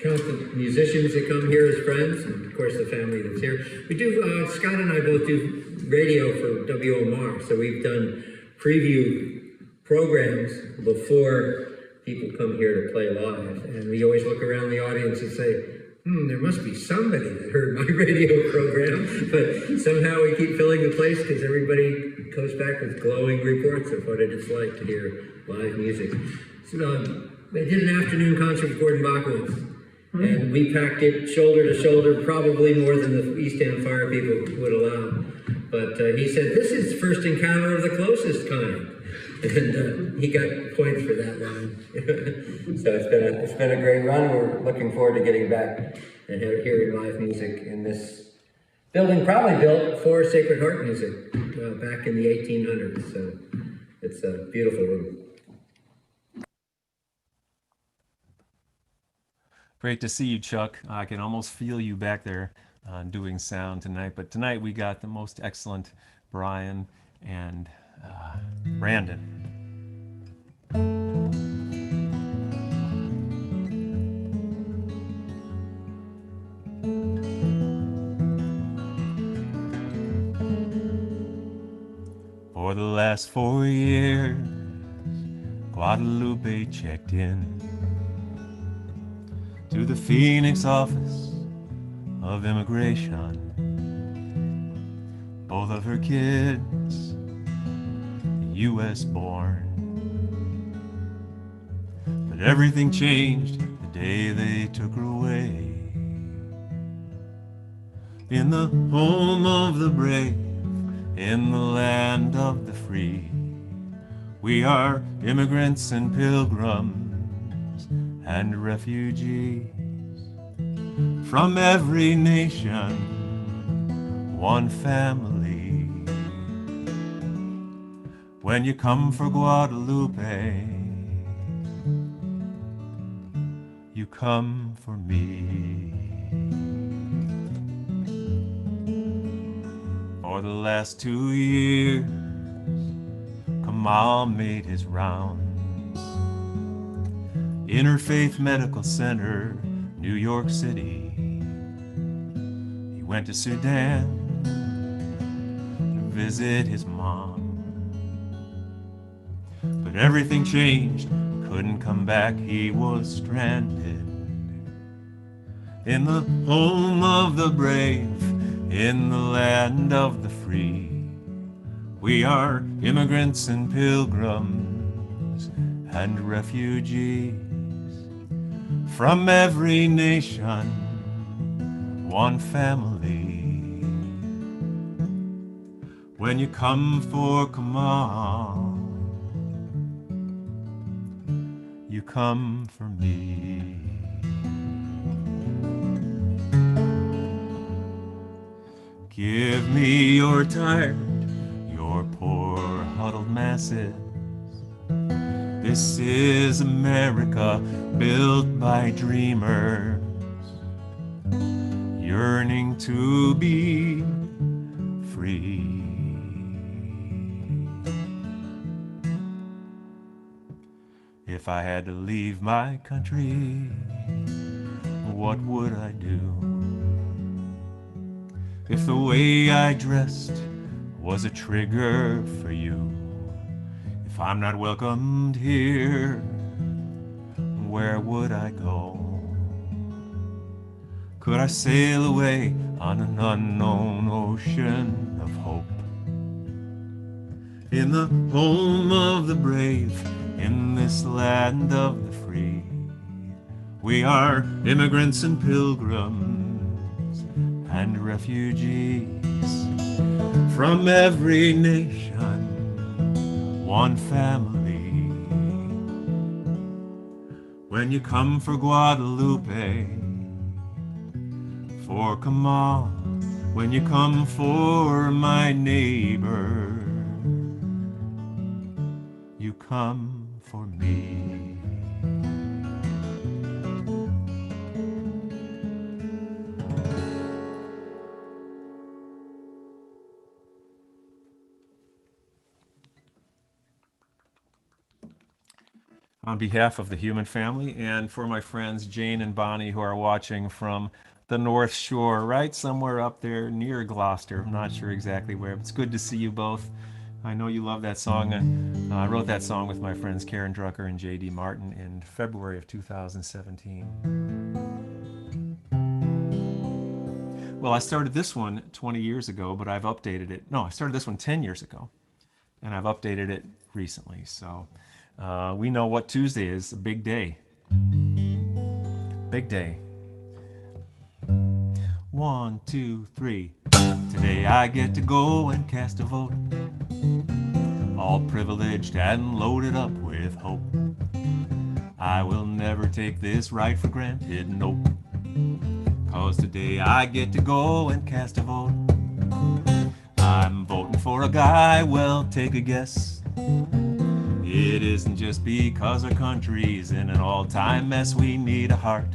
count the musicians that come here as friends, and of course the family that's here. We do, Scott and I both do radio for WOMR, so we've done preview programs before people come here to play live, and we always look around the audience and say, there must be somebody that heard my radio program, but somehow we keep filling the place because everybody comes back with glowing reports of what it is like to hear live music. So they did an afternoon concert with Gordon Backwoods, and we packed it shoulder to shoulder, probably more than the East Ham fire people would allow. But he said, this is first encounter of the closest kind. And he got points for that line. So it's been a great run. We're looking forward to getting back and hearing live music in this building, probably built for Sacred Heart music back in the 1800s. So it's a beautiful room. Great to see you, Chuck. I can almost feel you back there doing sound tonight. But tonight we got the most excellent Brian and Brandon. For the last 4 years, Guadalupe checked in to the Phoenix office of immigration. Both of her kids, US born. But everything changed the day they took her away. In the home of the brave, in the land of the free, we are immigrants and pilgrims and refugees from every nation, one family. When you come for Guadalupe, you come for me. For the last 2 years, Kamal made his rounds. Interfaith Medical Center, New York City. He went to Sudan to visit his mom. But everything changed, couldn't come back, he was stranded. In the home of the brave, in the land of the free, we are immigrants and pilgrims and refugees from every nation, one family. When you come for Kamal, you come for me. Give me your tired, your poor huddled masses. This is America built by dreamers, yearning to be free. If I had to leave my country, what would I do? If the way I dressed was a trigger for you, if I'm not welcomed here, where would I go? Could I sail away on an unknown ocean of hope? In the home of the brave, in this land of the free, we are immigrants and pilgrims and refugees from every nation, one family. When you come for Guadalupe, for Kamal, when you come for my neighbor, you come for me. On behalf of the Human family and for my friends Jane and Bonnie who are watching from the North Shore, right somewhere up there near Gloucester. I'm not sure exactly where, but it's good to see you both. I know you love that song. I wrote that song with my friends Karen Drucker and J.D. Martin in February of 2017. Well, I started this one 20 years ago, but I've updated it. No, I started this one 10 years ago, and I've updated it recently. So we know what Tuesday is, a big day. Big day. 1, 2, 3. Today I get to go and cast a vote. All privileged and loaded up with hope. I will never take this right for granted, nope. 'Cause today I get to go and cast a vote. I'm voting for a guy, well, take a guess. It isn't just because our country's in an all-time mess. We need a heart,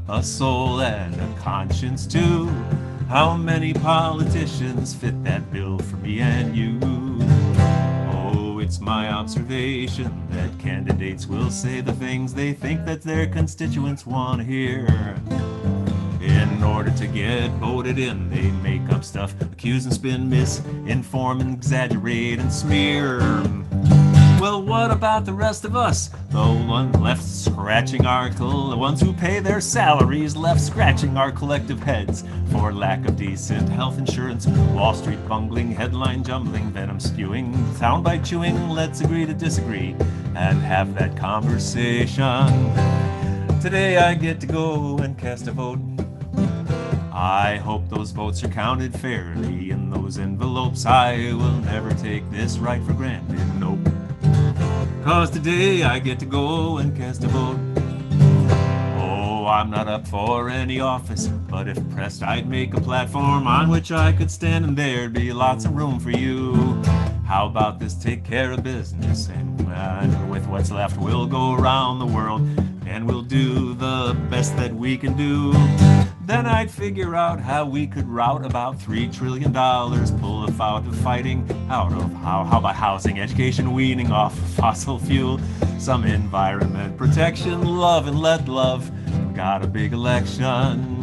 a soul, and a conscience too. How many politicians fit that bill for me and you? Oh, it's my observation that candidates will say the things they think that their constituents want to hear. In order to get voted in, they make up stuff, accuse and spin, misinform and exaggerate and smear. Well, what about the rest of us? The ones left scratching the ones who pay their salaries left scratching our collective heads for lack of decent health insurance, Wall Street bungling, headline jumbling, venom spewing, soundbite chewing. Let's agree to disagree and have that conversation. Today I get to go and cast a vote. I hope those votes are counted fairly in those envelopes. I will never take this right for granted, nope. 'Cause today I get to go and cast a vote. Oh, I'm not up for any office, but if pressed I'd make a platform on which I could stand and there'd be lots of room for you. How about this, take care of business, and with what's left we'll go around the world and we'll do the best that we can do. Then I'd figure out how we could route about $3 trillion, pull us out of fighting, out of how about housing, education, weaning off fossil fuel, some environment protection, love and let love. We got a big election.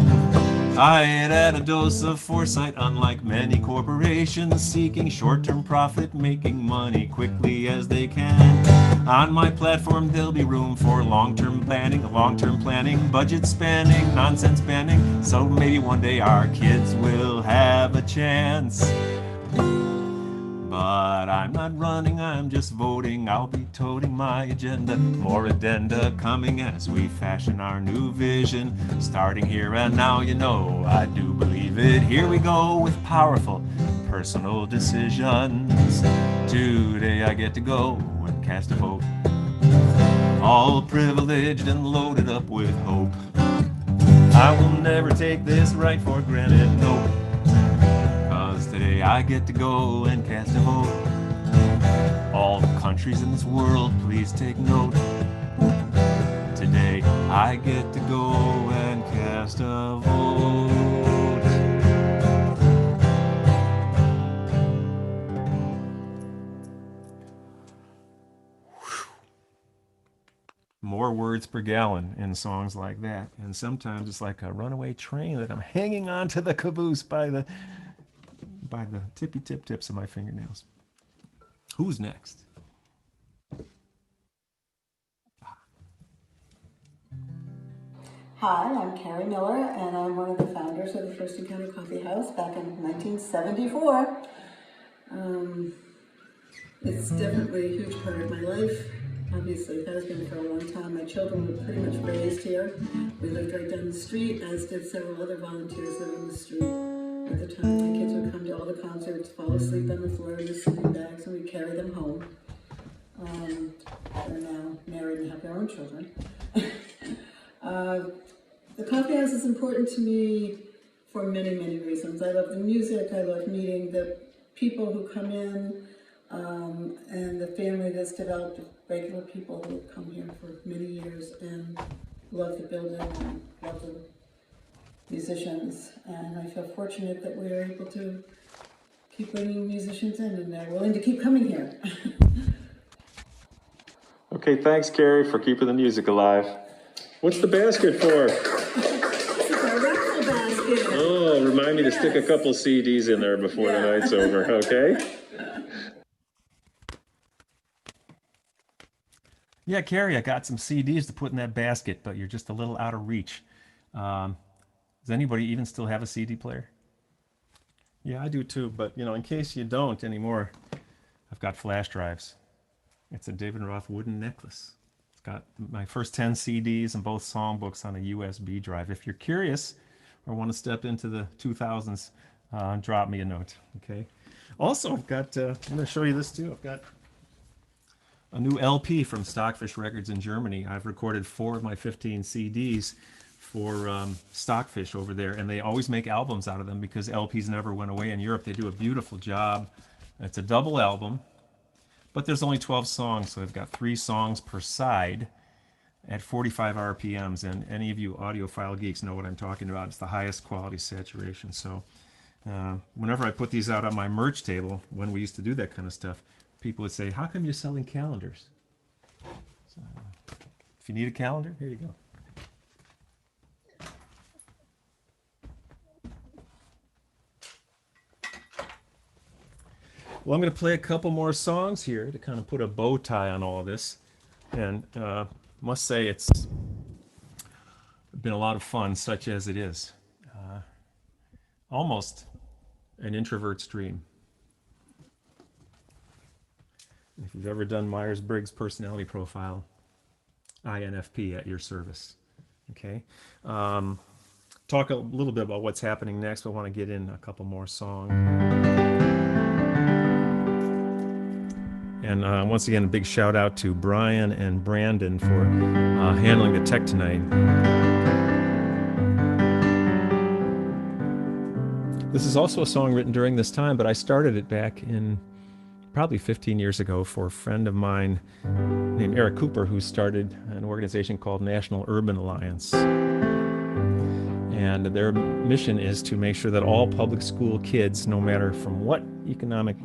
I'd add a dose of foresight, unlike many corporations seeking short-term profit, making money quickly as they can. On my platform there'll be room for long-term planning, budget spanning, nonsense banning, so maybe one day our kids will have a chance. But I'm not running, I'm just voting. I'll be toting my agenda. More addenda coming as we fashion our new vision. Starting here and now, you know, I do believe it. Here we go with powerful personal decisions. Today I get to go and cast a vote. All privileged and loaded up with hope. I will never take this right for granted, nope. Today I get to go and cast a vote. All countries in this world, please take note. Today I get to go and cast a vote. More words per gallon in songs like that. And sometimes it's like a runaway train that I'm hanging on to the caboose by the tippy tips of my fingernails. Who's next? Hi, I'm Carrie Miller, and I'm one of the founders of the First Encounter Coffeehouse back in 1974. It's definitely a huge part of my life. Obviously, it has been for a long time. My children were pretty much raised here. We lived right down the street, as did several other volunteers living on the street. At the time, my kids would come to all the concerts, fall asleep on the floor in the sleeping bags, and we'd carry them home. They're now married and have their own children. The Coffeehouse is important to me for many, many reasons. I love the music, I love meeting the people who come in, and the family that's developed of regular people who have come here for many years and love the building and love the musicians. And I feel fortunate that we're able to keep bringing musicians in and they're willing to keep coming here. Okay, thanks, Carrie, for keeping the music alive. What's the basket for? This is our raffle basket. Oh, remind me to stick a couple CDs in there before the night's over, okay? Yeah, Carrie, I got some CDs to put in that basket, but you're just a little out of reach. Does anybody even still have a CD player? Yeah, I do too. But in case you don't anymore, I've got flash drives. It's a David Roth wooden necklace. It's got my first 10 CDs and both songbooks on a USB drive. If you're curious or want to step into the 2000s, drop me a note. Okay. Also, I've got. I'm going to show you this too. I've got a new LP from Stockfish Records in Germany. I've recorded 4 of my 15 CDs for Stockfish over there, and they always make albums out of them because LPs never went away in Europe. They do a beautiful job. It's a double album, but there's only 12 songs, so I've got 3 songs per side at 45 RPMs, and any of you audiophile geeks know what I'm talking about. It's the highest quality saturation. So whenever I put these out on my merch table, when we used to do that kind of stuff, people would say, how come you're selling calendars? So, if you need a calendar, here you go. Well, I'm going to play a couple more songs here to kind of put a bow tie on all of this. And must say it's been a lot of fun, such as it is. Almost an introvert's dream. If you've ever done Myers-Briggs personality profile, INFP at your service. Okay. Talk a little bit about what's happening next, but I want to get in a couple more songs. And once again, a big shout out to Brian and Brandon for handling the tech tonight. This is also a song written during this time, but I started it back in probably 15 years ago for a friend of mine named Eric Cooper, who started an organization called National Urban Alliance. And their mission is to make sure that all public school kids, no matter from what economic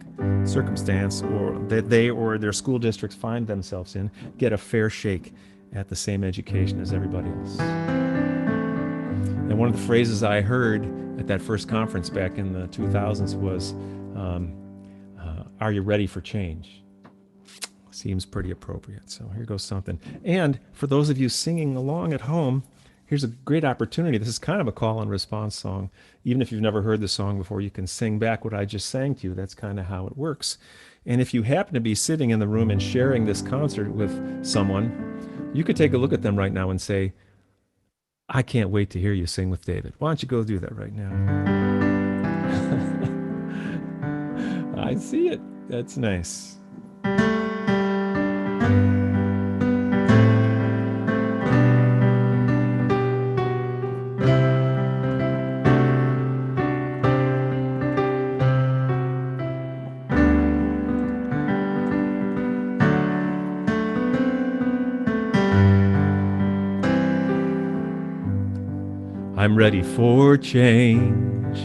circumstance or that they or their school districts find themselves in, get a fair shake at the same education as everybody else. And one of the phrases I heard at that first conference back in the 2000s was, are you ready for change? Seems pretty appropriate. So here goes something. And for those of you singing along at home, here's a great opportunity. This is kind of a call and response song. Even if you've never heard the song before, you can sing back what I just sang to you. That's kind of how it works. And if you happen to be sitting in the room and sharing this concert with someone, you could take a look at them right now and say, I can't wait to hear you sing with David. Why don't you go do that right now? I see it. That's nice. I'm ready for change.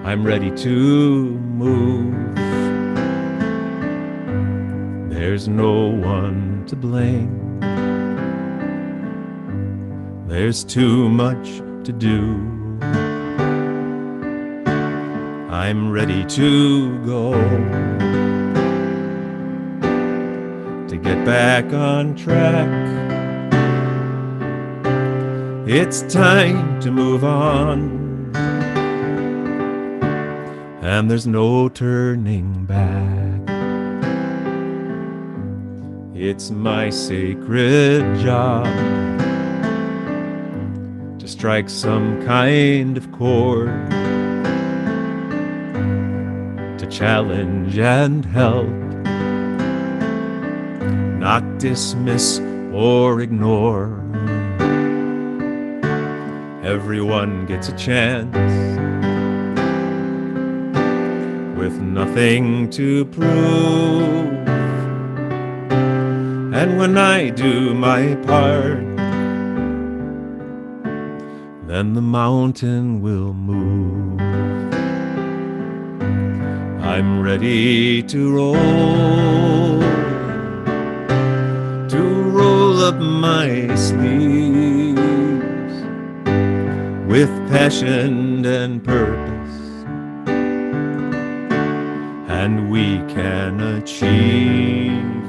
I'm ready to move. There's no one to blame. There's too much to do. I'm ready to go, to get back on track. It's time to move on, and there's no turning back. It's my sacred job to strike some kind of chord, to challenge and help, not dismiss or ignore. Everyone gets a chance with nothing to prove. And when I do my part, then the mountain will move. I'm ready to roll up my sleeves with passion and purpose, and we can achieve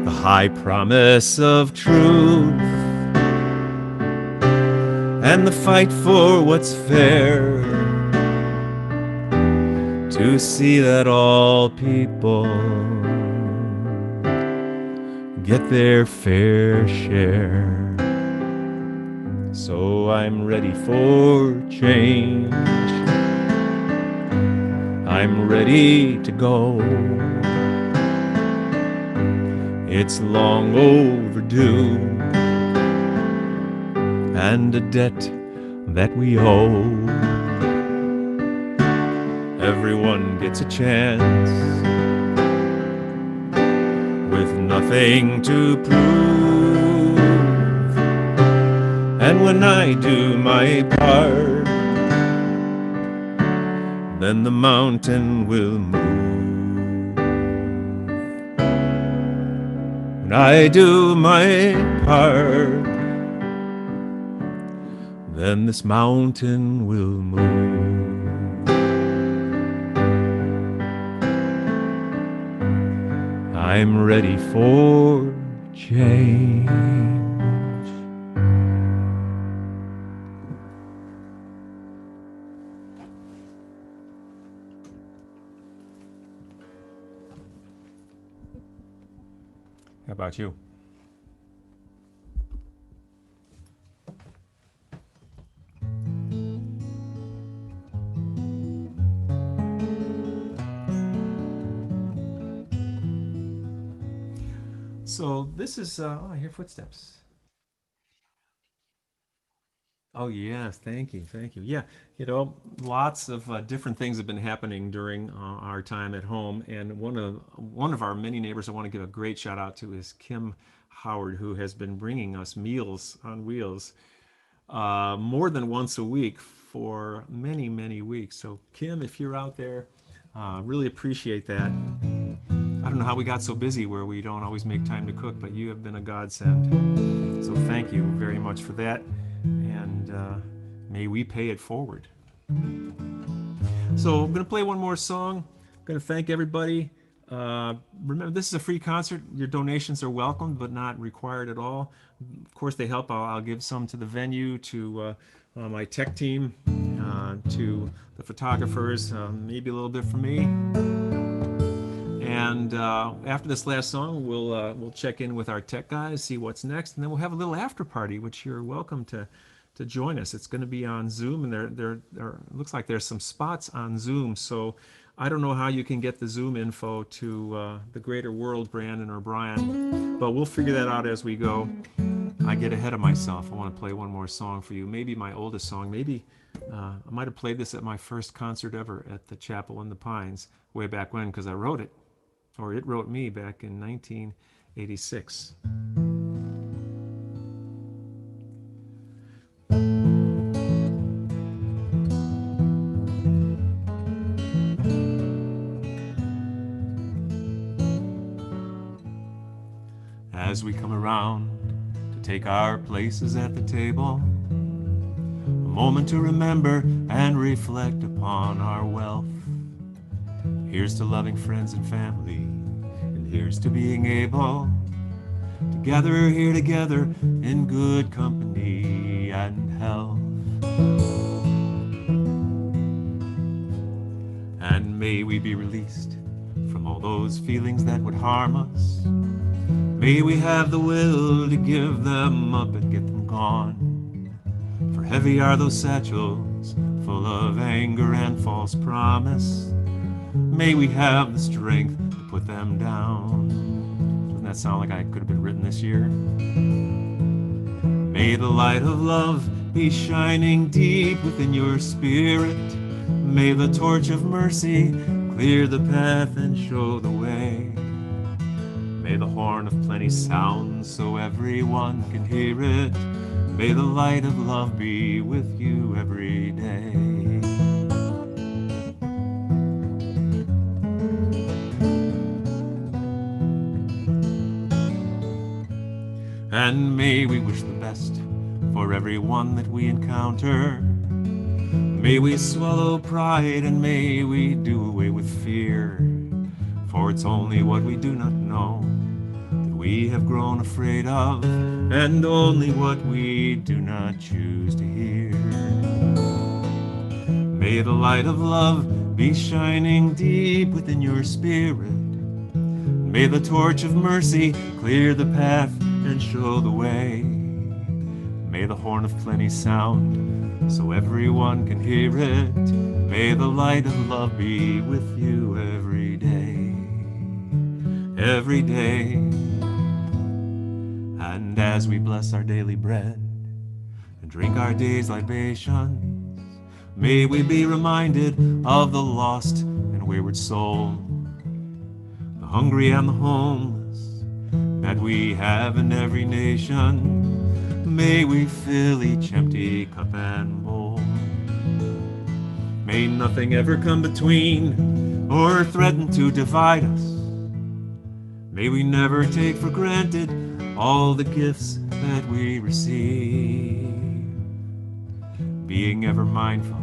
the high promise of truth and the fight for what's fair, to see that all people get their fair share. So I'm ready for change, I'm ready to go. It's long overdue, and a debt that we owe. Everyone gets a chance, with nothing to prove. And when I do my part, then the mountain will move. When I do my part, then this mountain will move. I'm ready for change. How about you? So this is, oh, I hear footsteps. Oh yes, thank you, thank you. Yeah, you know, lots of different things have been happening during our time at home, and one of our many neighbors I want to give a great shout out to is Kim Howard, who has been bringing us Meals on Wheels more than once a week for many, many weeks. So Kim, if you're out there, really appreciate that. I don't know how we got so busy where we don't always make time to cook, but you have been a godsend. So thank you very much for that, and may we pay it forward. So I'm going to play one more song. I'm going to thank everybody. Remember, this is a free concert. Your donations are welcome, but not required at all. Of course, they help. I'll give some to the venue, to my tech team, to the photographers, maybe a little bit for me. And after this last song, we'll check in with our tech guys, see what's next, and then we'll have a little after party, which you're welcome to join us. It's going to be on Zoom, and there looks like there's some spots on Zoom. So I don't know how you can get the Zoom info to the Greater World, Brandon or Brian, but we'll figure that out as we go. I get ahead of myself. I want to play one more song for you. Maybe my oldest song. Maybe I might have played this at my first concert ever at the Chapel in the Pines way back when, because I wrote it. Or it wrote me back in 1986. As we come around to take our places at the table, a moment to remember and reflect upon our wealth. Here's to loving friends and family, and here's to being able to gather here together in good company and health. And may we be released from all those feelings that would harm us. May we have the will to give them up and get them gone. For heavy are those satchels, full of anger and false promise. May we have the strength to put them down. Doesn't that sound like I could have been written this year? May the light of love be shining deep within your spirit. May the torch of mercy clear the path and show the way. May the horn of plenty sound so everyone can hear it. May the light of love be with you every day. And may we wish the best for everyone that we encounter. May we swallow pride and may we do away with fear. For it's only what we do not know that we have grown afraid of, and only what we do not choose to hear. May the light of love be shining deep within your spirit. May the torch of mercy clear the path and show the way. May the horn of plenty sound so everyone can hear it. May the light of love be with you every day, every day. And as we bless our daily bread and drink our day's libations, may we be reminded of the lost and wayward soul, the hungry and the homeless that we have in every nation. May we fill each empty cup and bowl. May nothing ever come between or threaten to divide us. May we never take for granted all the gifts that we receive, being ever mindful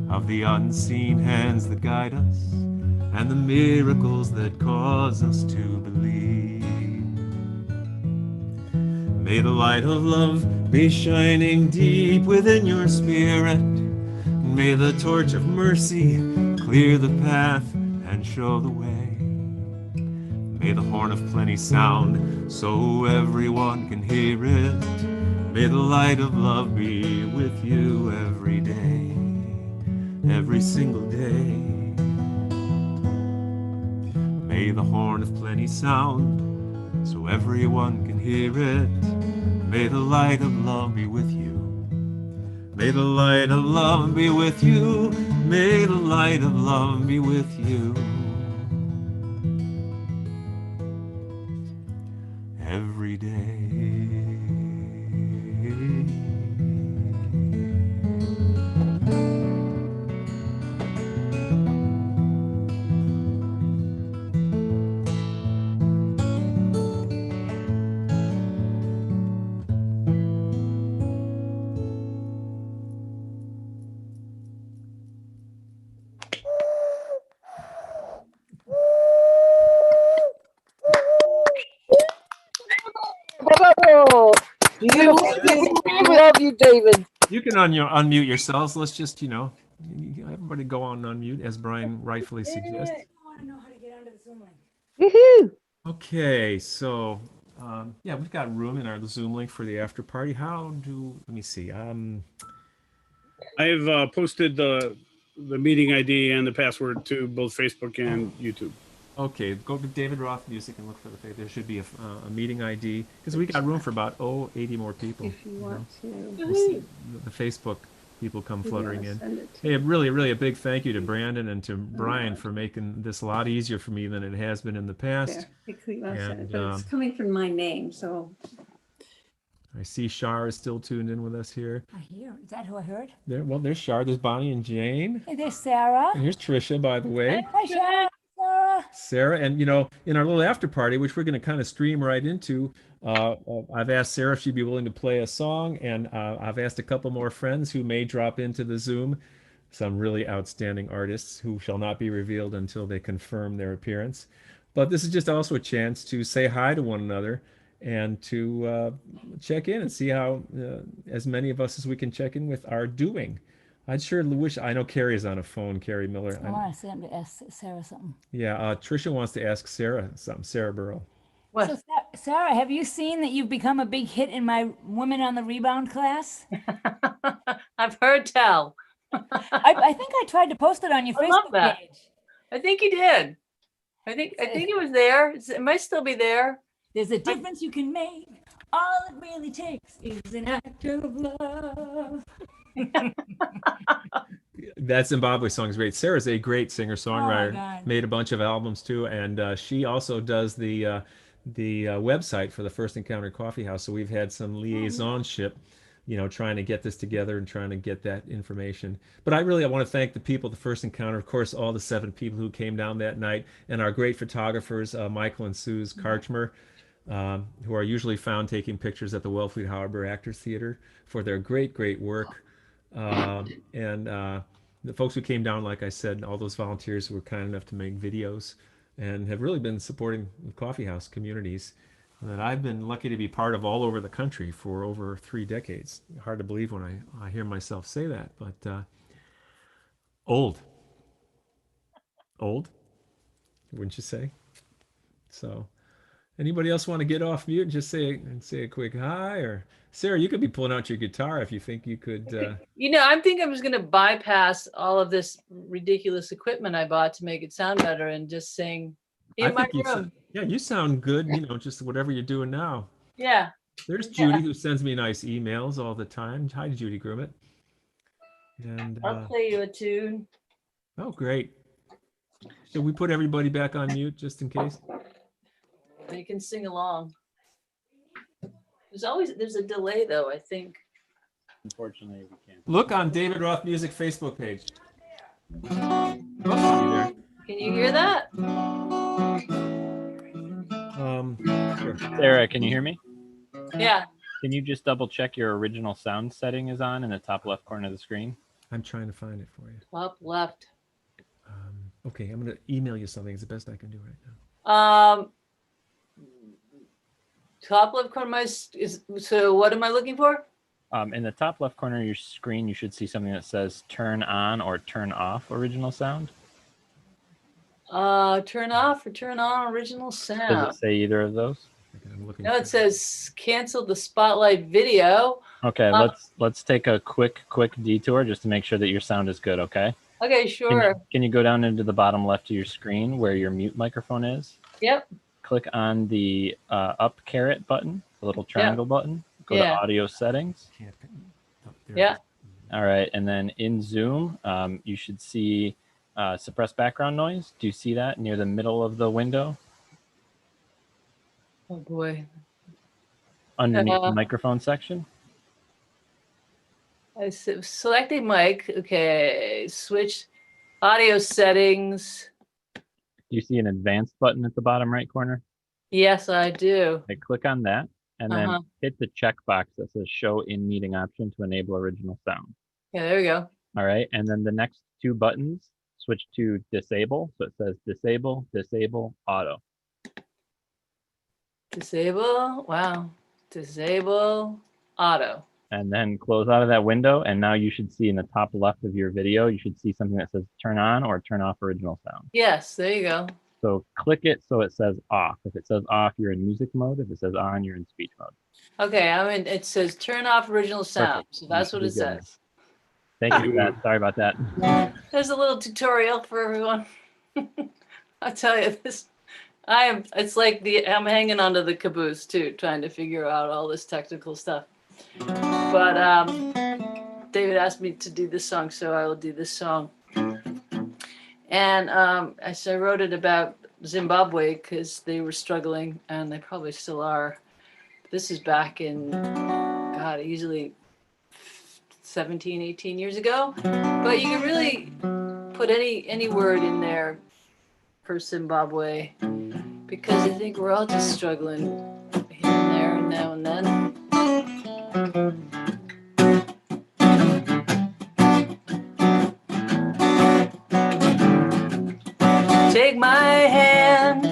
of the unseen hands that guide us and the miracles that cause us to believe. May the light of love be shining deep within your spirit. May the torch of mercy clear the path and show the way. May the horn of plenty sound so everyone can hear it. May the light of love be with you every day, every single day. May the horn of plenty sound so everyone can hear it. May the light of love be with you. May the light of love be with you. May the light of love be with you every day. Beautiful. We love you, David. You can unmute yourselves. Let's just, everybody go on unmute, as Brian rightfully suggests. I want to know how to get onto the Zoom link. Woohoo! Okay, so yeah, we've got room in our Zoom link for the after party. Let me see. I've posted the meeting ID and the password to both Facebook and YouTube. Okay, go to David Roth Music and look for there should be a meeting ID, because we got room for about 80 more people. If you want to. We'll see the Facebook people come fluttering in. Hey, really a big thank you to Brandon and to Brian for making this a lot easier for me than it has been in the past. But it's coming from my name, so. I see Shar is still tuned in with us here. I hear. Is that who I heard? There's Shar. There's Bonnie and Jane. Hey, there's Sarah. And here's Trisha, by the way. Hi, Sarah. Sarah, and in our little after party, which we're going to kind of stream right into, I've asked Sarah if she'd be willing to play a song, and I've asked a couple more friends who may drop into the Zoom, some really outstanding artists who shall not be revealed until they confirm their appearance. But this is just also a chance to say hi to one another and to check in and see how as many of us as we can check in with are doing. I'd sure wish. I know Carrie is on a phone. Carrie Miller. I want to say to ask Sarah something. Yeah, Trisha wants to ask Sarah something. Sarah Burrow. What? So, Sarah, have you seen that you've become a big hit in my Women on the Rebound class? I've heard tell. I think I tried to post it on your Facebook page. I think you did. I think it was there. It might still be there. There's a difference you can make. All it really takes is an act of love. That Zimbabwe song is great. Sarah's a great singer-songwriter. Made a bunch of albums too, and she also does the website for the First Encounter Coffeehouse. So we've had some liaisonship, trying to get this together and trying to get that information. But I want to thank the people at the First Encounter, of course, all the 7 people who came down that night, and our great photographers, Michael and Suze Karchmer, who are usually found taking pictures at the Wellfleet Harbor Actors Theater, for their great work. And the folks who came down, like I said, all those volunteers who were kind enough to make videos and have really been supporting the Coffeehouse communities. that I've been lucky to be part of all over the country for over 3 decades. Hard to believe when I hear myself say that, but old, wouldn't you say? So, anybody else want to get off mute and just say a quick hi? Or Sarah, you could be pulling out your guitar if you think you could. You know, I'm thinking I'm just going to bypass all of this ridiculous equipment I bought to make it sound better and just sing in my room. Yeah, you sound good. You know, just whatever you're doing now. Yeah. There's Judy, who sends me nice emails all the time. Hi, Judy Grummett. And I'll play you a tune. Oh, great. Should we put everybody back on mute just in case? You can sing along. There's a delay though, I think. Unfortunately, we can't. Look on David Roth Music Facebook page. Can you hear that? Sure. Sarah, can you hear me? Yeah. Can you just double check your original sound setting is on in the top left corner of the screen? I'm trying to find it for you. Top left. Okay, I'm going to email you something. It's the best I can do right now. Top left corner so what am I looking for? In the top left corner of your screen, you should see something that says turn on or turn off original sound. Turn off or turn on original sound. Does it say either of those? No, it says cancel the spotlight video. Okay, let's take a quick detour just to make sure that your sound is good, okay? Okay, sure. Can you go down into the bottom left of your screen where your mute microphone is? Yep. Click on the up caret button, the little triangle button. Go to audio settings. Yeah. All right, and then in Zoom, you should see suppress background noise. Do you see that near the middle of the window? Oh boy. Underneath the microphone section? I selected mic. Okay, switch audio settings. Do you see an advanced button at the bottom right corner? Yes, I do. Okay, click on that and then hit the checkbox that says show in meeting option to enable original sound. Yeah, there we go. All right, and then the next two buttons switch to disable. So it says disable, disable, auto. Disable, wow. Disable, auto. And then close out of that window. And now you should see in the top left of your video, you should see something that says turn on or turn off original sound. Yes, there you go. So click it so it says off. If it says off, you're in music mode. If it says on, you're in speech mode. Okay, it says turn off original sound. Perfect. So that's what it says. Thank you for that. Sorry about that. There's a little tutorial for everyone. I'll tell you this. It's like I'm hanging onto the caboose too, trying to figure out all this technical stuff. But David asked me to do this song, so I will do this song. And I wrote it about Zimbabwe because they were struggling, and they probably still are. This is back in, God, easily 17, 18 years ago. But you can really put any word in there for Zimbabwe, because I think we're all just struggling here and there and now and then. Take my hand,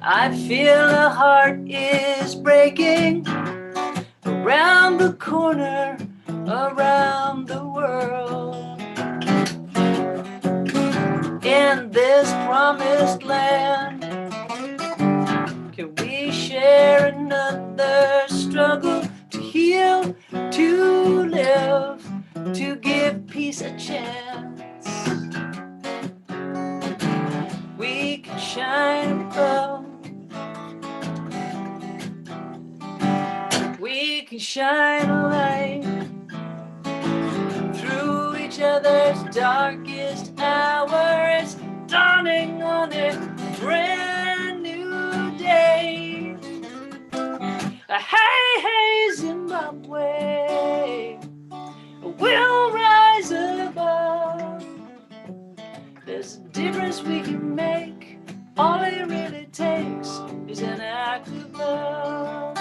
I feel a heart is breaking around the corner, around the world. In this promised land, can we share another struggle to heal, to live, to give peace a chance? We can shine above. We can shine a light through each other's darkest hour. It's dawning on a brand new day. Hey, hey, Zimbabwe, we'll rise above. There's a difference we can make. All it really takes is an act of love.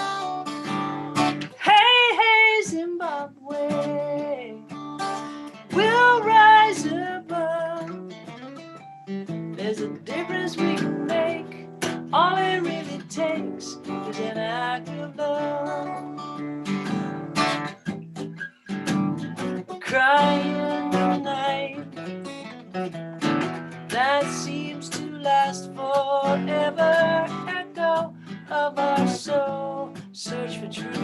Hey, hey, Zimbabwe, we'll rise above. There's a difference we can make. All it really takes crying night that seems to last forever. Echo of our soul, search for truth.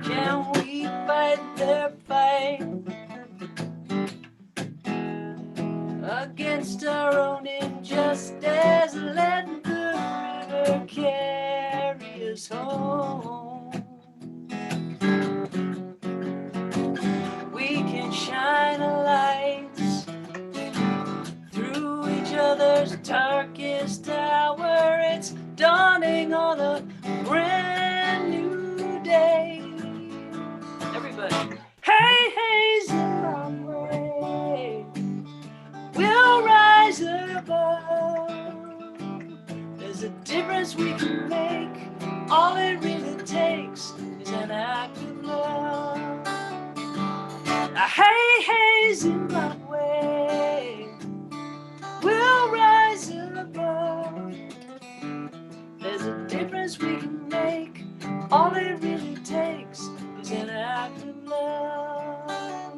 Can we fight their fight against our own injustice? Let the river carry us home. We can shine a light through each other's darkest hour. It's dawning on a brand new day. Everybody. Hey, hey, Zimbabwe, we'll rise above. There's a difference we can make. All it really takes is an act of love. Hey, hey, Zimbabwe, we'll rise above. There's a difference we can make. All it really takes is an act of love.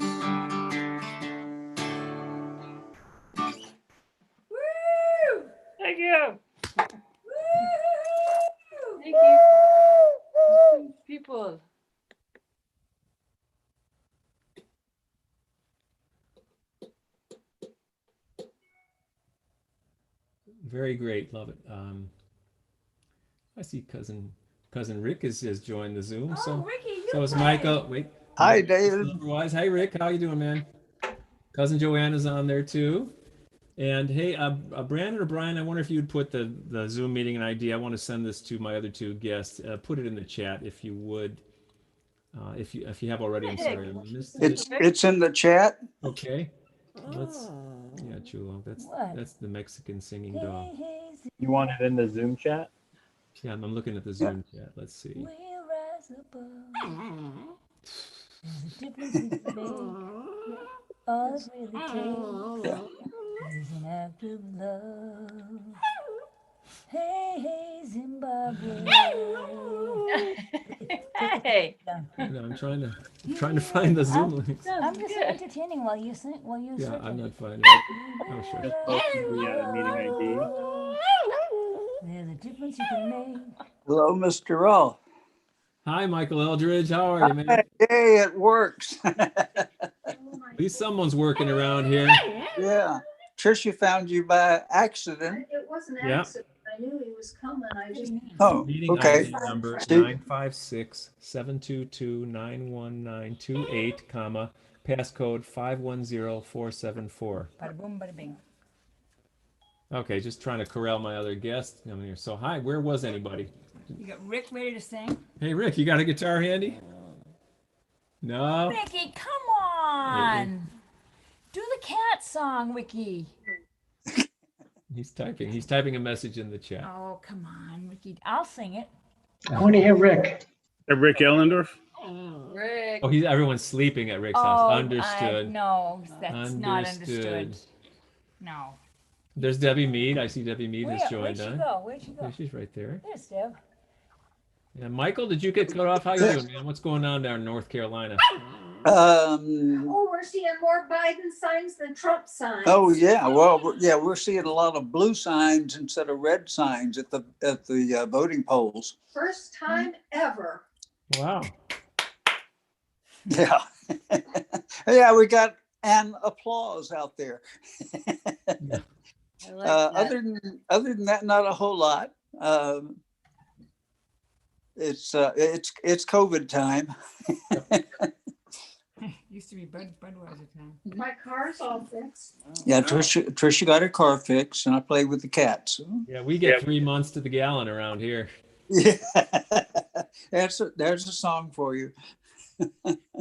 Woo! Thank you. Woo! Thank you. People. Very great. Love it. I see cousin Rick has joined the Zoom. Oh, So Ricky, you so is play. Michael. Wait. Hi, David. Otherwise, hi Rick. How you doing, man? Cousin Joanna's on there too. And hey, Brandon or Brian, I wonder if you'd put the Zoom meeting and ID. I want to send this to my other two guests. Put it in the chat if you would. If you have already, I'm sorry. I missed it. It's in the chat. Okay. Let's. Yeah, Chulo. That's the Mexican singing dog. You want it in the Zoom chat? Yeah, I'm looking at the Zoom chat. Let's see. We'll rise above. There's a difference we can make. All it really takes is an act of love. Hey, hey, Zimbabwe. Hey. No, I'm trying to find the Zoom link. I'm just entertaining while you sing. Yeah, I'm not finding it. Oh, sure. Just posted the meeting ID. There's a difference you can make. Hello, Mr. Roth. Hi, Michael Eldridge. How are you, man? Hey, it works. At least someone's working around here. Yeah. Tricia found you by accident. It wasn't an Yeah. accident. I knew he was coming. I just. Oh, Meeting okay. ID number Steve? 956-722-91928, comma, passcode 510474. Bada boom, bada bing. Okay, just trying to corral my other guests coming here. So, hi, where was anybody? You got Rick ready to sing? Hey, Rick, you got a guitar handy? No? Ricky, come on. Do the cat song, Ricky. He's typing a message in the chat. Oh, come on, Ricky. I'll sing it. I want to hear Rick. Rick Ellendorf. Rick. Oh, everyone's sleeping at Rick's house. Understood. No, that's not understood. No. There's Debbie Mead. I see Debbie Mead has joined Where'd she on. go? Where'd she go? There, she's right there. There's Deb. Yeah, Michael, did you get cut off? How you doing, man? What's going on down in North Carolina? Oh, we're seeing more Biden signs than Trump signs. Oh yeah, well, we're seeing a lot of blue signs instead of red signs at the voting polls. First time ever. Wow. Yeah, yeah, we got an applause out there. I like that. Other than that, not a whole lot. It's COVID time. Used to be Budweiser time. My car's all fixed. Yeah, Tricia got her car fixed, and I played with the cats. Yeah, we get 3 months to the gallon around here. Yeah, there's a song for you.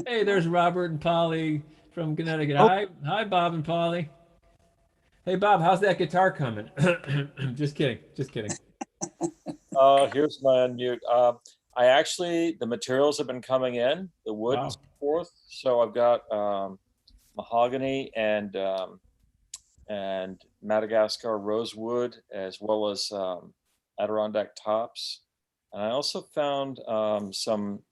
Hey, there's Robert and Polly from Connecticut. Oh. Hi, Bob and Polly. Hey, Bob, how's that guitar coming? Just kidding. Here's my unmute. The materials have been coming in, the wood and so forth. So I've got mahogany and Madagascar rosewood, as well as Adirondack tops. And I also found some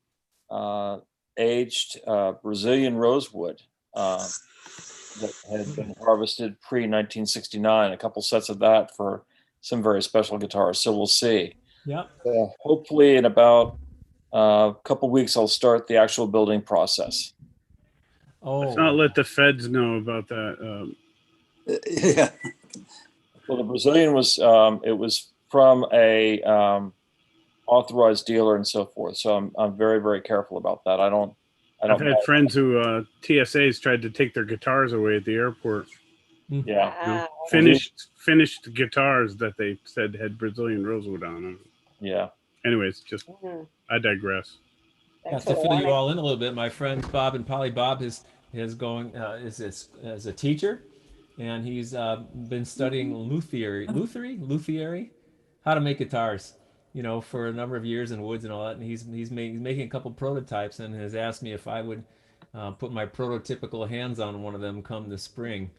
aged Brazilian rosewood that had been harvested pre-1969. A couple sets of that for some very special guitars. So we'll see. Yeah. Hopefully, in about a couple weeks, I'll start the actual building process. Let's not let the feds know about that. Yeah. Well, the Brazilian was it was from a authorized dealer and so forth. So I'm very, very careful about that. I've had friends who TSAs tried to take their guitars away at the airport. Yeah. You know, finished guitars that they said had Brazilian rosewood on them. Yeah. Anyways, just I digress. Yeah, to fill you all in a little bit, my friend Bob and Polly Bob is going is as a teacher, and he's been studying luthiery, how to make guitars, you know, for a number of years in woods and all that. And he's making a couple prototypes and has asked me if I would put my prototypical hands on one of them come the spring,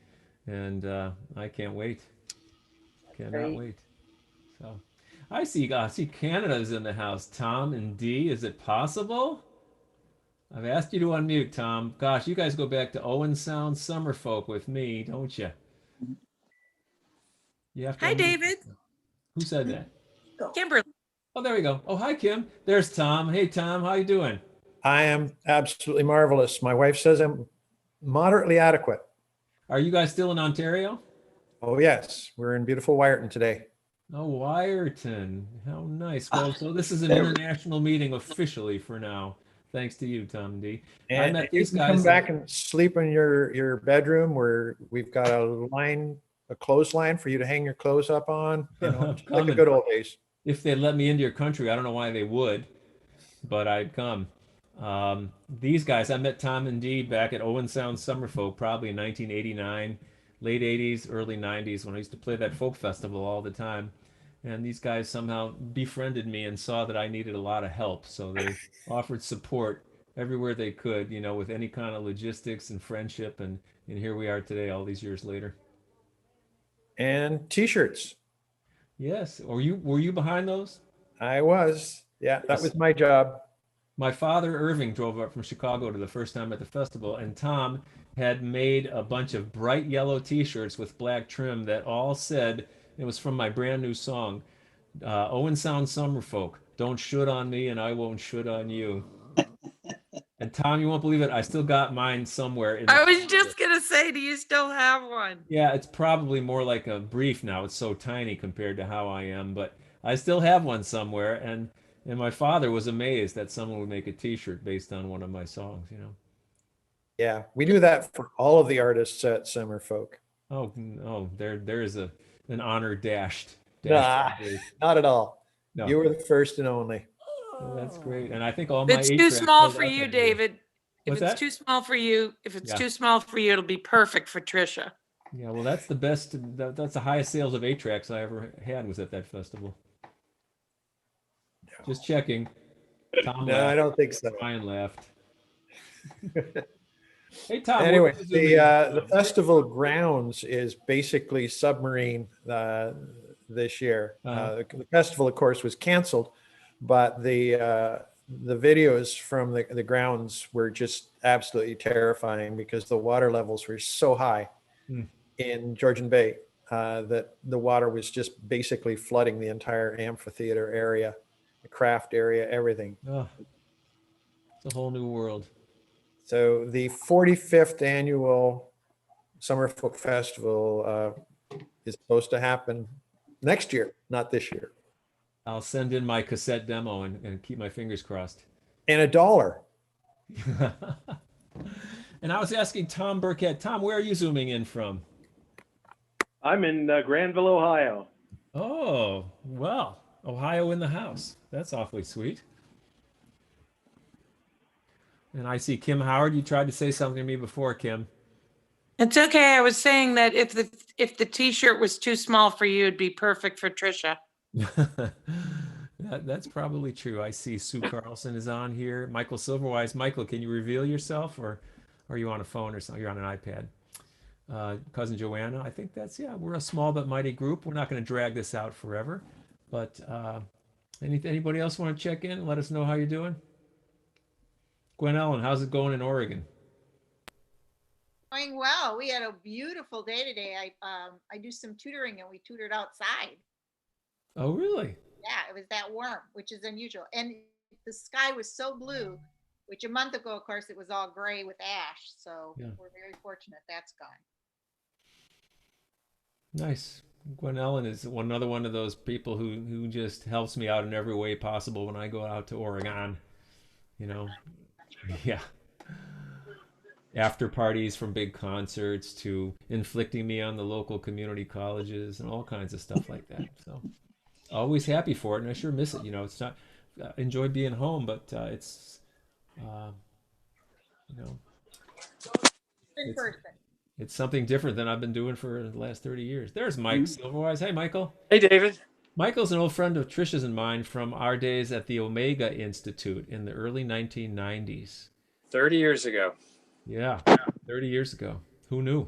and I can't wait. Cannot wait. So. I see Canada's in the house. Tom and Dee, is it possible? I've asked you to unmute, Tom. Gosh, you guys go back to Owen Sound Summerfolk with me, don't you? You have to Hi, unmute. David. Who said that? Kimberly. Oh, there we go. Oh, hi, Kim. There's Tom. Hey, Tom, how you doing? I am absolutely marvelous. My wife says I'm moderately adequate. Are you guys still in Ontario? Oh, yes. We're in beautiful Wyerton today. Oh, Wyerton. How nice. Well, so this is an international meeting officially for now. Thanks to you, Tom and Dee. And I met you these can guys. come back and sleep in your bedroom where we've got a clothesline for you to hang your clothes up on. You know, just like the good old days. If they let me into your country, I don't know why they would, but I'd come. These guys, I met Tom and Dee back at Owen Sound Summerfolk, probably in 1989, late 80s, early 90s, when I used to play that folk festival all the time. And these guys somehow befriended me and saw that I needed a lot of help. So they offered support everywhere they could, you know, with any kind of logistics and friendship. And here we are today, all these years later. And T-shirts. Yes. Were you behind those? I was. Yeah, that was my job. My father, Irving, drove up from Chicago to the first time at the festival, and Tom had made a bunch of bright yellow T-shirts with black trim that all said, it was from my brand new song, Owen Sound Summerfolk, don't shoot on me and I won't shoot on you. And Tom, you won't believe it, I still got mine somewhere. I was just going to say, do you still have one? Yeah, it's probably more like a brief now. It's so tiny compared to how I am, but I still have one somewhere. And my father was amazed that someone would make a T-shirt based on one of my songs, you know. Yeah, we do that for all of the artists at Summerfolk. Oh, there is an honor dashed. Nah, not at all. No. You were the first and only. Oh, that's great. And I think all my It's too small for you, David. If it's too small for you, too small for you, it'll be perfect for Trisha. Yeah, well, that's the best. That's the highest sales of 8-tracks I ever had was at that festival. No. Just checking. Tom no, laughed. I don't think so. Ryan laughed. Hey, Tom. Anyway, the festival grounds is basically submarine this year. The festival, of course, was canceled, but the videos from the grounds were just absolutely terrifying because the water levels were so high in Georgian Bay that the water was just basically flooding the entire amphitheater area, the craft area, everything. Oh, it's a whole new world. So the 45th annual Summer Folk Festival is supposed to happen next year, not this year. I'll send in my cassette demo and keep my fingers crossed. And $1. And I was asking Tom Burkett. Tom, where are you zooming in from? I'm in Granville, Ohio. Oh, well, Ohio in the house. That's awfully sweet. And I see Kim Howard. You tried to say something to me before, Kim. It's okay. I was saying that if the T-shirt was too small for you, it'd be perfect for Trisha. That's probably true. I see Sue Carlson is on here. Michael Silverwise. Michael, can you reveal yourself, or are you on a phone or something? You're on an iPad. Cousin Joanna. I think we're a small but mighty group. We're not going to drag this out forever. But anybody else want to check in and let us know how you're doing? Gwen Ellen, how's it going in Oregon? Going well. We had a beautiful day today. I do some tutoring and we tutored outside. Oh, really? Yeah, it was that warm, which is unusual. And the sky was so blue, which a month ago, of course, it was all gray with ash. So Yeah. we're very fortunate that's gone. Nice. Gwen Ellen is another one of those people who just helps me out in every way possible when I go out to Oregon. You know, yeah. After parties from big concerts to inflicting me on the local community colleges and all kinds of stuff like that. So always happy for it, and I sure miss it. You know, it's not enjoy being home, but it's you know, In person. it's something different than I've been doing for the last 30 years. There's Mike Silverwise. Hey, Michael. Hey, David. Michael's an old friend of Trisha's and mine from our days at the Omega Institute in the early 1990s. 30 years ago. Yeah, 30 years ago. Who knew?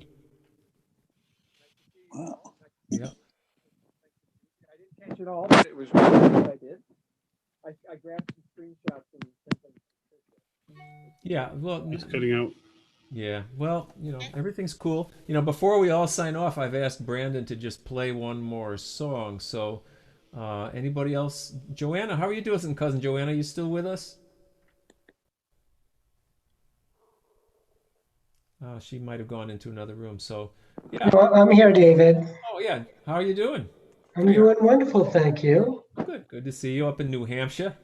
Wow. Yeah. I didn't catch it all, but it was really good. I did. I grabbed some screenshots and sent them. Yeah, well, It's cutting out. yeah, well, you know, everything's cool. You know, before we all sign off, I've asked Brandon to just play one more song. So, anybody else? Joanna, how are you doing, cousin Joanna? You still with us? She might have gone into another room. So, yeah. Well, I'm here, David. Oh, yeah. How are you doing? I'm doing wonderful, thank you. Good. Good to see you up in New Hampshire.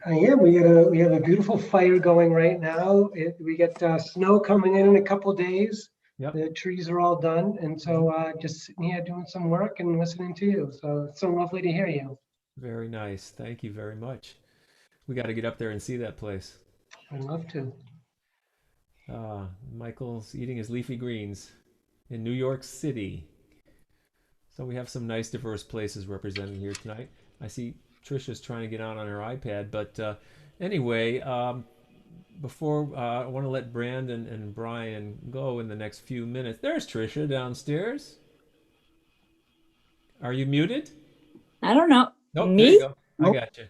I am. We have a beautiful fire going right now. We get snow coming in a couple days. Yep. The trees are all done, and so just sitting here doing some work and listening to you. So it's so lovely to hear you. Very nice. Thank you very much. We got to get up there and see that place. I'd love to. Michael's eating his leafy greens in New York City. So we have some nice diverse places represented here tonight. I see Trisha's trying to get on her iPad, but anyway, before I want to let Brandon and Brian go in the next few minutes. There's Trisha downstairs. Are you muted? I don't know. Nope, Me? there you go. I got you.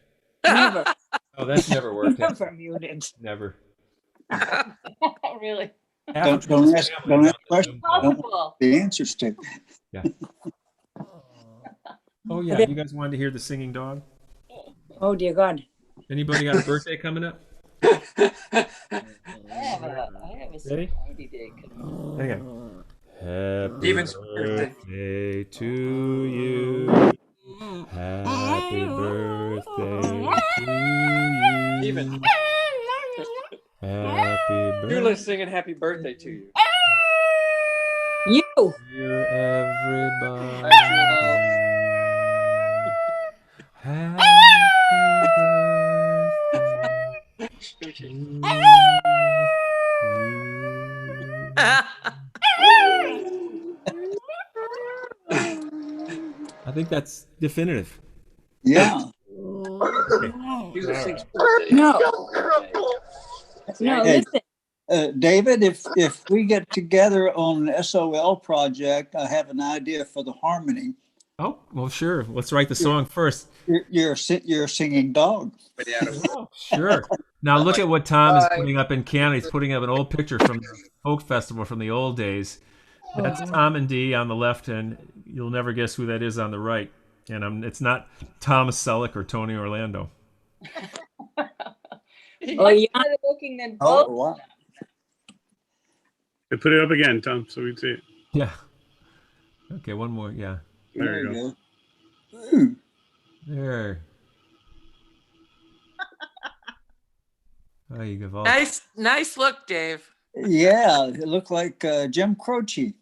Never. Oh, that's never worked. Never muted. Never. Really? Don't ask questions. Possible. The answers to. Yeah. Oh yeah, you guys wanted to hear the singing dog? Oh dear God. Anybody got a birthday coming up? I have a Ready? society day. Hang on. Happy Steven's birthday. birthday to you. Happy birthday to you. Steven. Happy birthday. You're singing happy birthday to you. You. Dear everybody. Happy birthday to you. I think that's definitive. Yeah. He's a sixth No. No, Hey, listen. David, if we get together on an SOL project, I have an idea for the harmony. Oh, well, sure. Let's write the song first. You're a singing dog. Oh, sure. Now look at what Tom is putting up in Canada. He's putting up an old picture from the folk festival from the old days. That's Tom and Dee on the left, and you'll never guess who that is on the right. And it's not Thomas Selleck or Tony Orlando. Oh, yeah. Better looking than Oh, both. wow. Hey, put it up again, Tom, so we can see it. Yeah. Okay, one more. Yeah. There you go. Ooh. There. Oh, you give all. Nice look, Dave. Yeah, it looked like Jim Croce.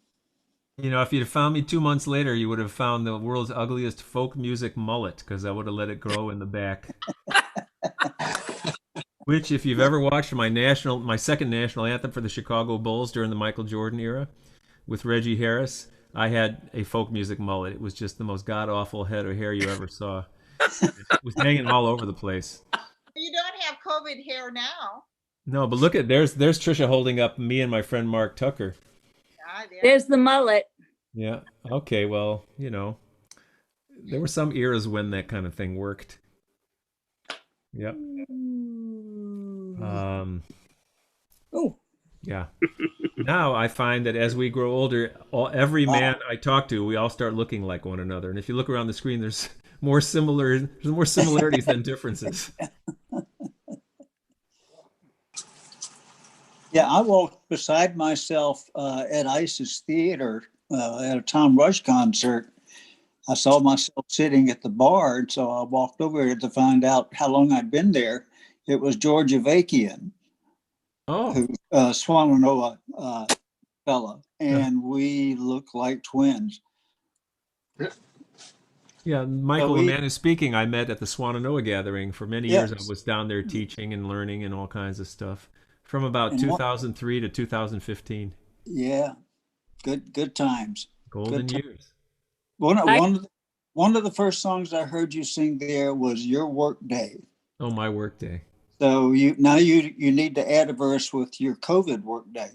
You know, if you'd have found me 2 months later, you would have found the world's ugliest folk music mullet, because I would have let it grow in the back. Which, if you've ever watched my second national anthem for the Chicago Bulls during the Michael Jordan era with Reggie Harris, I had a folk music mullet. It was just the most god-awful head of hair you ever saw. It was hanging all over the place. You don't have COVID hair now. No, but look at, there's Trisha holding up me and my friend Mark Tucker. There's the mullet. Yeah. Okay, well, you know, there were some eras when that kind of thing worked. Yep. Oh. Yeah. Now I find that as we grow older, every man I talk to, we all start looking like one another. And if you look around the screen, there's more similarities than differences. Yeah, I walked beside myself at Isis Theater at a Tom Rush concert. I saw myself sitting at the bar, and so I walked over there to find out how long I'd been there. It was George Avakian, who Swannanoa fella, and we look like twins. Yeah, Michael, the man who's speaking, I met at the Swannanoa gathering. For many years, I was down there teaching and learning and all kinds of stuff. From about 2003 to 2015. Yeah, good times. Golden years. One of the first songs I heard you sing there was "Your Work Day." Oh, my work day. So you need to add a verse with your COVID work day.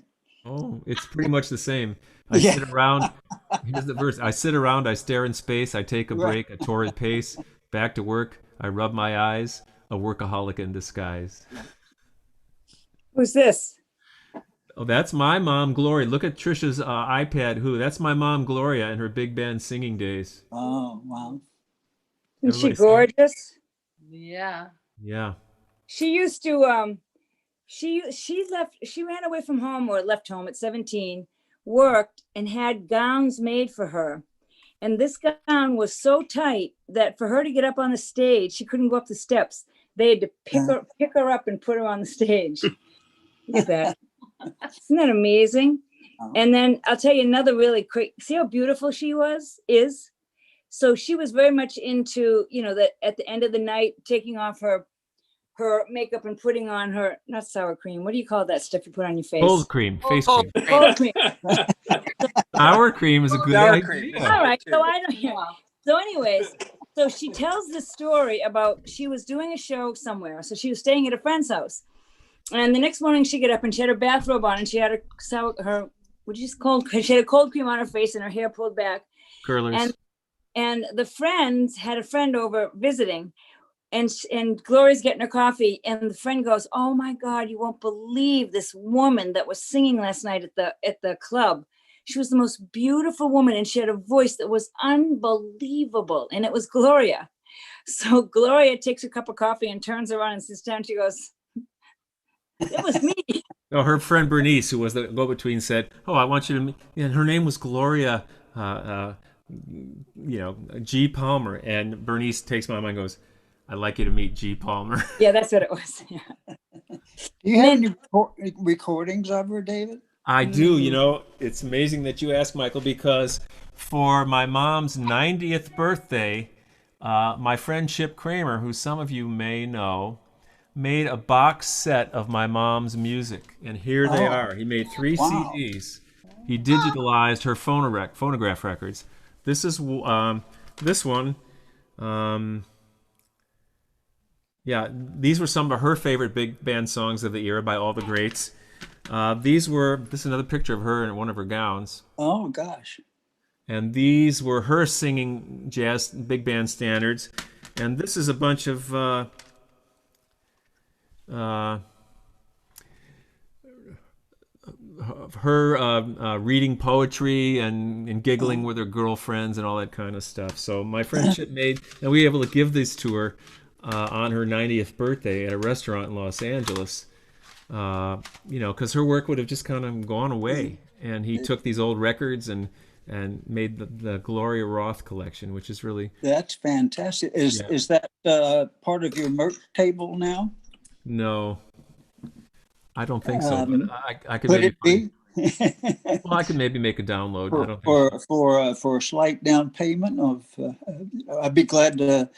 Oh, it's pretty much the same. I sit around. Here's the verse. I sit around. I stare in space. I take a break. A torrid pace. Back to work. I rub my eyes. A workaholic in disguise. Who's this? Oh, that's my mom, Gloria. Look at Trisha's iPad. That's my mom, Gloria, in her big band singing days. Oh, wow. Isn't she gorgeous? Yeah. Yeah. She used to she ran away from home or left home at 17, worked and had gowns made for her. And this gown was so tight that for her to get up on the stage, she couldn't go up the steps. They had to pick her up and put her on the stage. Look at that. Isn't that amazing? And then I'll tell you another really quick, see how beautiful she is. So she was very much into, that at the end of the night, taking off her makeup and putting on her, not sour cream. What do you call that stuff you put on your face? Cold cream, face cream. Cold cream. Sour cream is a good idea. All right. So I don't hear. So anyways, so she tells the story about she was doing a show somewhere. So she was staying at a friend's house. And the next morning she got up and she had her bathrobe on and she had she had a cold cream on her face and her hair pulled back. Curlers. And the friends had a friend over visiting and Gloria's getting her coffee and the friend goes, "Oh my God, you won't believe this woman that was singing last night at the club. She was the most beautiful woman and she had a voice that was unbelievable." And it was Gloria. So Gloria takes a cup of coffee and turns around and sits down. She goes, "It was me." No, her friend Bernice, who was the go-between, said, "Oh, I want you to meet," and her name was Gloria, G. Palmer. And Bernice takes my mind and goes, "I'd like you to meet G. Palmer." Yeah, that's what it was. Yeah. Do you have any recordings of her, David? I do. It's amazing that you ask, Michael, because for my mom's 90th birthday, my friend Chip Kramer, who some of you may know, made a box set of my mom's music, and here they are. He made 3 CDs. He digitalized her phonograph records. This is this one. These were some of her favorite big band songs of the era by all the greats. This is another picture of her in one of her gowns. Oh gosh. And these were her singing jazz big band standards. And this is a bunch of her reading poetry and giggling with her girlfriends and all that kind of stuff. So my friend Chip and we were able to give this to her on her 90th birthday at a restaurant in Los Angeles. Because her work would have just kind of gone away. And he took these old records and made the Gloria Roth collection, which is really... That's fantastic. Is that part of your merch table now? No, I don't think so. But I could Could maybe it be? Well, I could maybe make a download. I don't think for a slight down payment of, I'd be glad to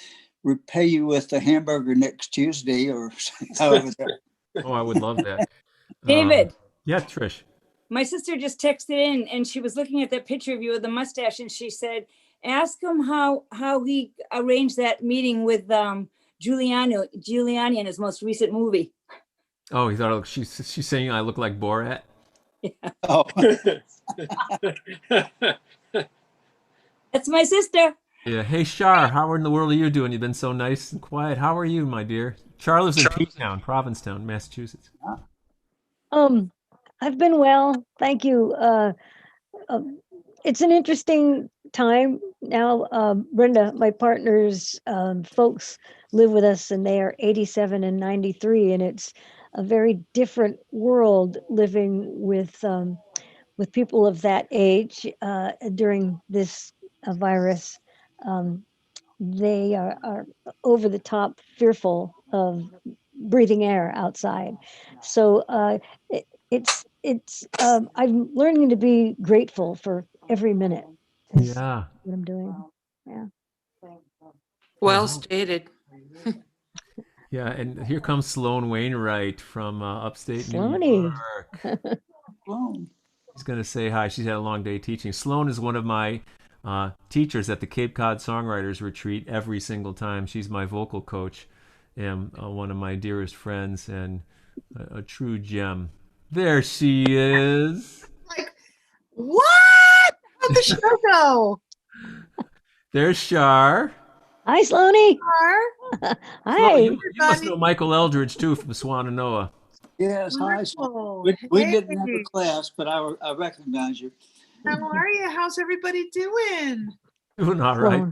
repay you with a hamburger next Tuesday or however. Oh, I would love that. David. Yeah, Trish. My sister just texted in and she was looking at that picture of you with the mustache and she said, "Ask him how he arranged that meeting with Giuliani in his most recent movie." Oh, he thought she's saying I look like Borat. Yeah. Oh. That's my sister. Yeah. Hey, Shar, how in the world are you doing? You've been so nice and quiet. How are you, my dear? Char lives in P-Town, Provincetown, Massachusetts. Um, I've been well, thank you. It's an interesting time now. Brenda, my partner's folks live with us, and they are 87 and 93, and it's a very different world living with people of that age during this virus. Um, they are over the top fearful of breathing air outside. So I'm learning to be grateful for every minute. Is Yeah. what I'm doing. Yeah. Well stated. Yeah, and here comes Sloan Wainwright from upstate New Sloanie. York. She's going to say hi. She's had a long day teaching. Sloan is one of my teachers at the Cape Cod Songwriters Retreat every single time. She's my vocal coach and one of my dearest friends and a true gem. There she is. What? How'd the show go? There's Shar. Hi, Sloanie. Hi. You must know Michael Eldridge, too, from Swannanoa. Yes, hi. We didn't have a class, but I recognize you. How are you? How's everybody doing? Doing all right.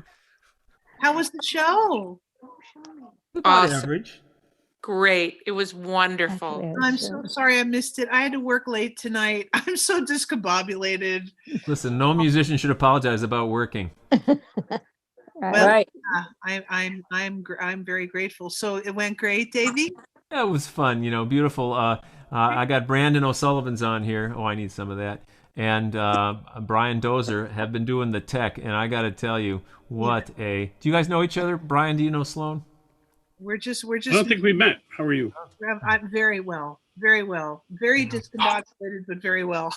How was the show? About average. Great. It was wonderful. I'm so sorry I missed it. I had to work late tonight. I'm so discombobulated. Listen, no musician should apologize about working. Well, yeah, I'm very grateful. So it went great, Davey? Yeah, it was fun, beautiful. I got Brandon O'Sullivan's on here. Oh, I need some of that. And Brian Dozer have been doing the tech, and I got to tell you, do you guys know each other? Brian, do you know Sloan? I don't think we met. How are you? I'm very well, very well, very discombobulated, but very well.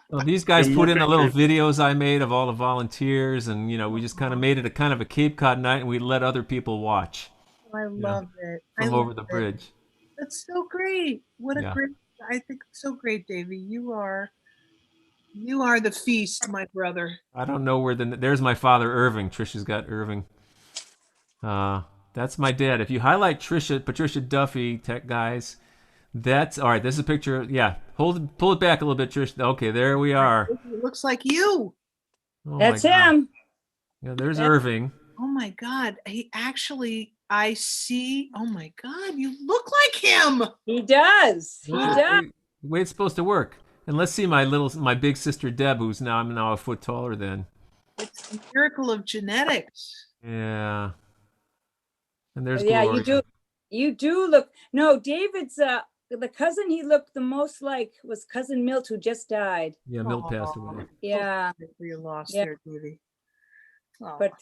Well, these guys put in the little videos I made of all the volunteers, and we just kind of made it a kind of a Cape Cod night, and we let other people watch. I love it. From over the bridge. That's so great. What a great! I think so great, Davey. You are the feast, my brother. I don't know where there's my father, Irving. Trisha's got Irving. That's my dad. If you highlight Patricia Duffy, tech guys, that's all right. This is a picture. Yeah, pull it back a little bit, Trish. Okay, there we are. It looks like you. Oh, that's him. Yeah, there's Irving. Oh my God. I see. Oh my God, you look like him. He does. He does. The way it's supposed to work. And let's see my big sister Deb, who's I'm now a foot taller than. It's a miracle of genetics. Yeah. And there's Gloria. You do look. No, David's the cousin he looked the most like was cousin Milt, who just died. Yeah, Milt passed away. Yeah. For your loss there, Davey. Oh. But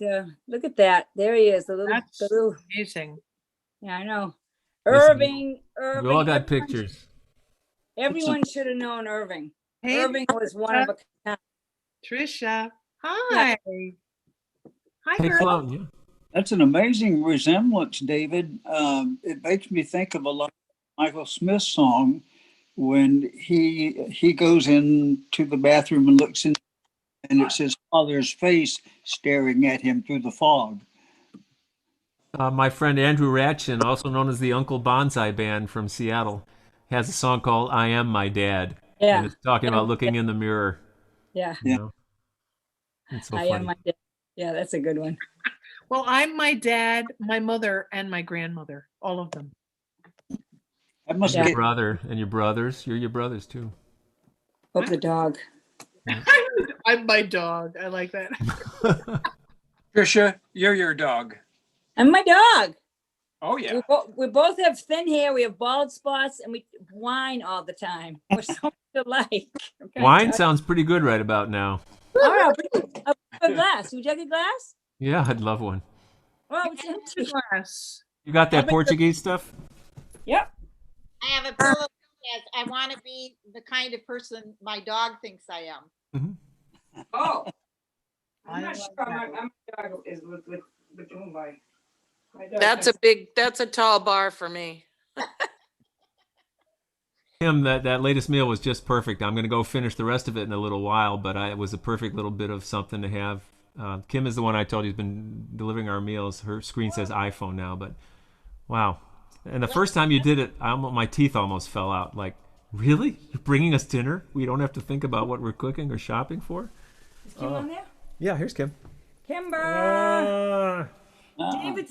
look at that. There he is. That's the little amazing. Yeah, I know. Irving. We all got pictures. Everyone should have known Irving. Hey, Irving was one of a kind. Trisha. Hi. Hi, hey, girl. Clown, yeah. That's an amazing resemblance, David. It makes me think of a lot of Michael Smith's song when he goes into the bathroom and looks in, and it's his father's face staring at him through the fog. My friend Andrew Ratchin, also known as the Uncle Bonsai Band from Seattle, has a song called "I Am My Dad." Yeah, and it's talking about looking in the mirror. Yeah, It's so I funny. am my dad. Yeah, that's a good one. Well, I'm my dad, my mother, and my grandmother. All of them. Your brother and your brothers. You're your brothers too. Hope the dog. I'm my dog. I like that. Trisha, you're your dog. I'm my dog. Oh yeah. We both have thin hair. We have bald spots, and we whine all the time. We're so much alike. Wine sounds pretty good right about now. Oh, a glass. Would you like a glass? Yeah, I'd love one. Oh, it's empty. Glass. You got that Portuguese stuff? Yep. I have a pillow that says, I want to be the kind of person my dog thinks I am. Mm-hmm. Oh. I'm not sure my dog is with my dog. That's a tall bar for me. Kim, that latest meal was just perfect. I'm going to go finish the rest of it in a little while, but it was a perfect little bit of something to have. Kim is the one I told you has been delivering our meals. Her screen says iPhone now, but wow. And the first time you did it, my teeth almost fell out. Like Really? You're bringing us dinner? We don't have to think about what we're cooking or shopping for? Is Kim on there? Yeah, here's Kim. Kimber. David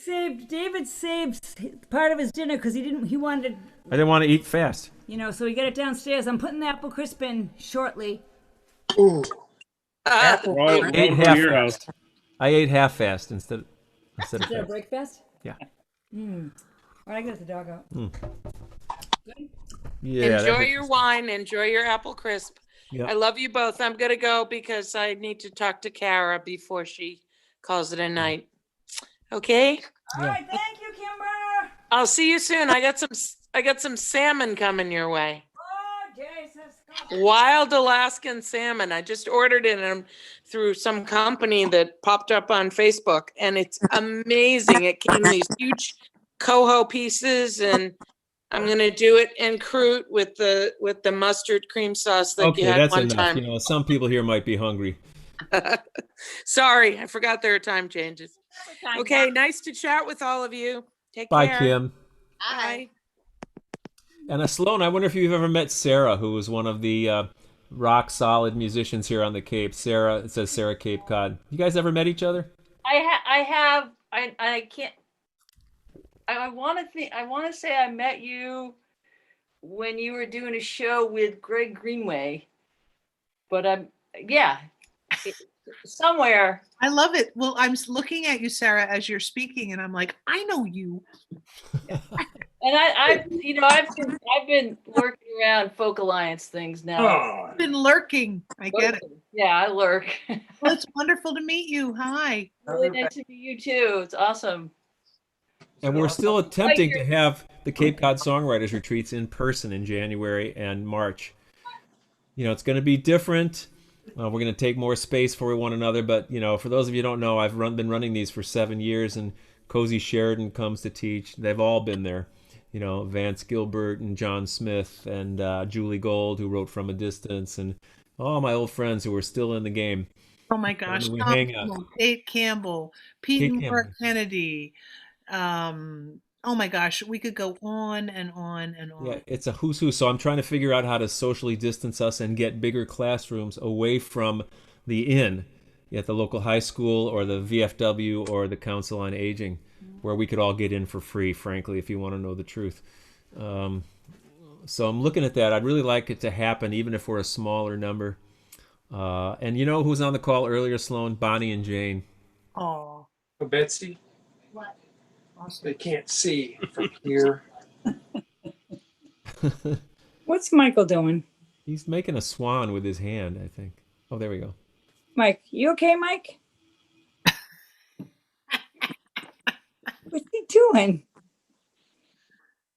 saved part of his dinner because he wanted I didn't want to eat fast. so he got it downstairs. I'm putting the apple crisp in shortly. Ooh. We're all I ate from half your house. fast. I ate half fast instead of Is that a fast. breakfast? Yeah. All right, I got the dog out. Yeah. Enjoy your wine. Enjoy your apple crisp. Yeah. I love you both. I'm going to go because I need to talk to Kara before she calls it a night. Okay? All right, thank you, Kimber. I'll see you soon. I got some salmon coming your way. Oh, Jesus. Wild Alaskan salmon. I just ordered it through some company that popped up on Facebook, and it's amazing. It came in these huge coho pieces, and I'm gonna do it en croûte with the mustard cream sauce that Okay, you had that's one enough. time. Some people here might be hungry. Sorry, I forgot there are time changes. Okay, nice to chat with all of you. Take Bye, care. Kim. Bye. And Sloan, I wonder if you've ever met Sarah, who was one of the rock solid musicians here on the Cape. Sarah, it says Sarah Cape Cod. You guys ever met each other? I can't. I want to say I met you when you were doing a show with Greg Greenway, but somewhere. I love it. Well, I'm looking at you, Sarah, as you're speaking, and I'm like, I know you. And I've been lurking around Folk Alliance things now. Oh, I've been lurking. I get it. Yeah, I lurk. Well, it's wonderful to meet you. Hi. Really nice to meet you too. It's awesome. And we're still attempting to have the Cape Cod Songwriters Retreats in person in January and March. It's going to be different. We're going to take more space for one another. But, for those of you who don't know, I've been running these for 7 years, and Cozy Sheridan comes to teach. They've all been there. Vance Gilbert and John Smith and Julie Gold, who wrote From a Distance, and all my old friends who are still in the game. Oh, my gosh. We Tom hang out. Campbell, Kate Campbell, Pete and Mark Kennedy. Oh, my gosh. We could go on and on and on. Yeah, it's a who's who. So I'm trying to figure out how to socially distance us and get bigger classrooms away from the inn at the local high school or the VFW or the Council on Aging, where we could all get in for free, frankly, if you want to know the truth. So I'm looking at that. I'd really like it to happen, even if we're a smaller number. And you know who's on the call earlier, Sloan? Bonnie and Jane. Oh, Betsy. What? They can't see from here. What's Michael doing? He's making a swan with his hand, I think. Oh, there we go. Mike, you okay, Mike? What's he doing?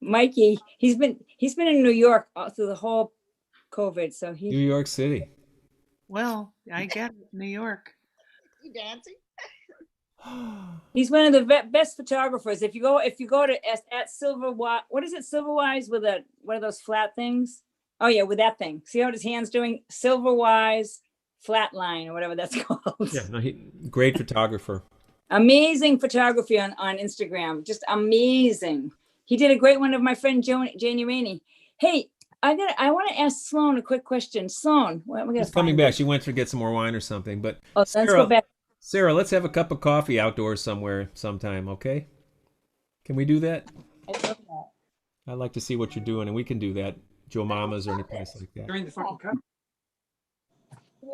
Mikey, he's been in New York through the whole COVID, so New York City. well, I get it. New York. You dancing? he's one of the best photographers. If you go to at Silverwise, what is it, Silverwise with one of those flat things? Oh yeah, with that thing. See how his hand's doing? Silverwise flat line or whatever that's called. Yeah, no, great photographer. Amazing photography on Instagram. Just amazing. He did a great one of my friend Janie Rainey. Hey, I want to ask Sloan a quick question. Sloan, She's coming back. She went to get some more wine or something. But let's go back. Sarah, let's have a cup of coffee outdoors somewhere sometime, okay? Can we do that? I love that. I'd like to see what you're doing, and we can do that. Joe Mama's or any place like that. During the fucking cup.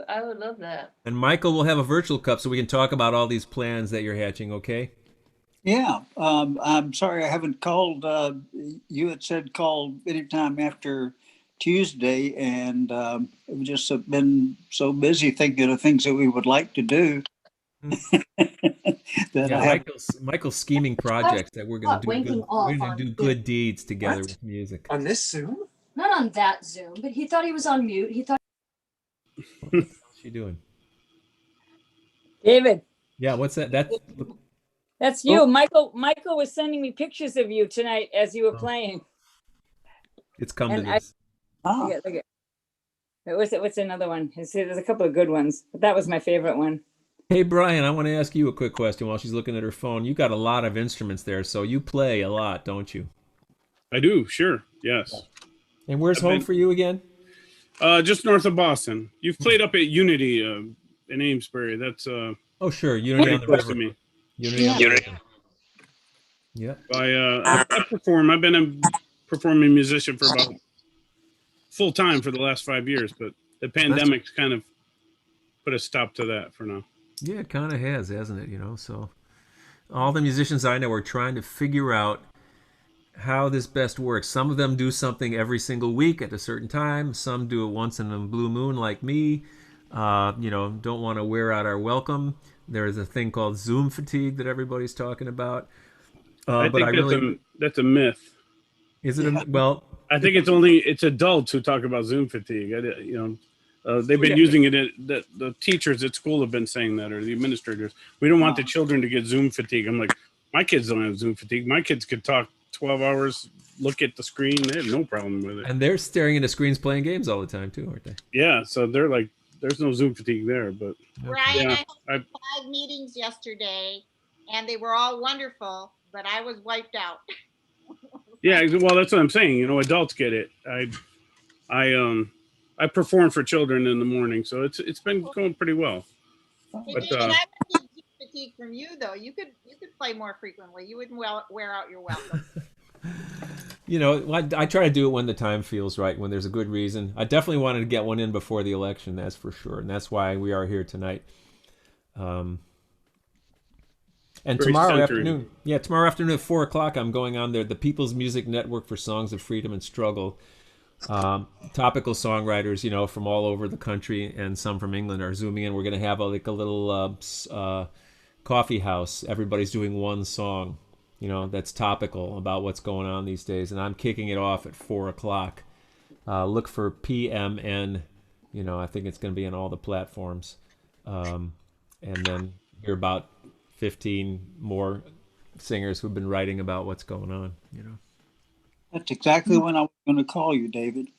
I would love that. And Michael will have a virtual cup so we can talk about all these plans that you're hatching, okay? Yeah, I'm sorry I haven't called. You had said call anytime after Tuesday, and we've just been so busy thinking of things that we would like to do. Michael's scheming projects that we're going to do good deeds together with music. On this Zoom? Not on that Zoom, but he thought he was on mute. He thought. What's she doing? David. Yeah, what's that? That's you. Oh. Michael was sending me pictures of you tonight as you were playing. It's come to this. Look at. What's another one? There's a couple of good ones, but that was my favorite one. Hey, Brian, I want to ask you a quick question while she's looking at her phone. You got a lot of instruments there, so you play a lot, don't you? I do, sure. Yes. And where's home for you again? Just north of Boston. You've played up at Unity in Amesbury. That's oh sure, Unity on the close river. to me. Unity on the river. Yeah. I perform. I've been a performing musician for about full time for the last 5 years, but the pandemic's kind of put a stop to that for now. Yeah, it kind of has, hasn't it? So all the musicians I know are trying to figure out how this best works. Some of them do something every single week at a certain time. Some do it once in a blue moon, like me. Don't want to wear out our welcome. There's a thing called Zoom fatigue that everybody's talking about. I think that's a myth. Is it well? I think it's adults who talk about Zoom fatigue. They've been using it. The teachers at school have been saying that, or the administrators. We don't want the children to get Zoom fatigue. I'm like, my kids don't have Zoom fatigue. My kids could talk 12 hours, look at the screen. They have no problem with it. And they're staring into screens playing games all the time too, aren't they? Yeah, so they're like, there's no Zoom fatigue there. But Brian, I had 5 meetings yesterday, and they were all wonderful, but I was wiped out. Yeah, well, that's what I'm saying. Adults get it. I perform for children in the morning, so it's been going pretty well. Hey, David, I would need fatigue from you though. You could play more frequently. You wouldn't wear out your welcome. I try to do it when the time feels right, when there's a good reason. I definitely wanted to get one in before the election, that's for sure, and that's why we are here tonight. And tomorrow afternoon at 4:00, I'm going on there, the People's Music Network for Songs of Freedom and Struggle. Topical songwriters, from all over the country and some from England are zooming in. We're going to have a little coffee house. Everybody's doing one song, that's topical about what's going on these days. And I'm kicking it off at 4:00. Look for PMN. I think it's going to be on all the platforms. And then hear about 15 more singers who've been writing about what's going on, That's exactly when I was going to call you, David.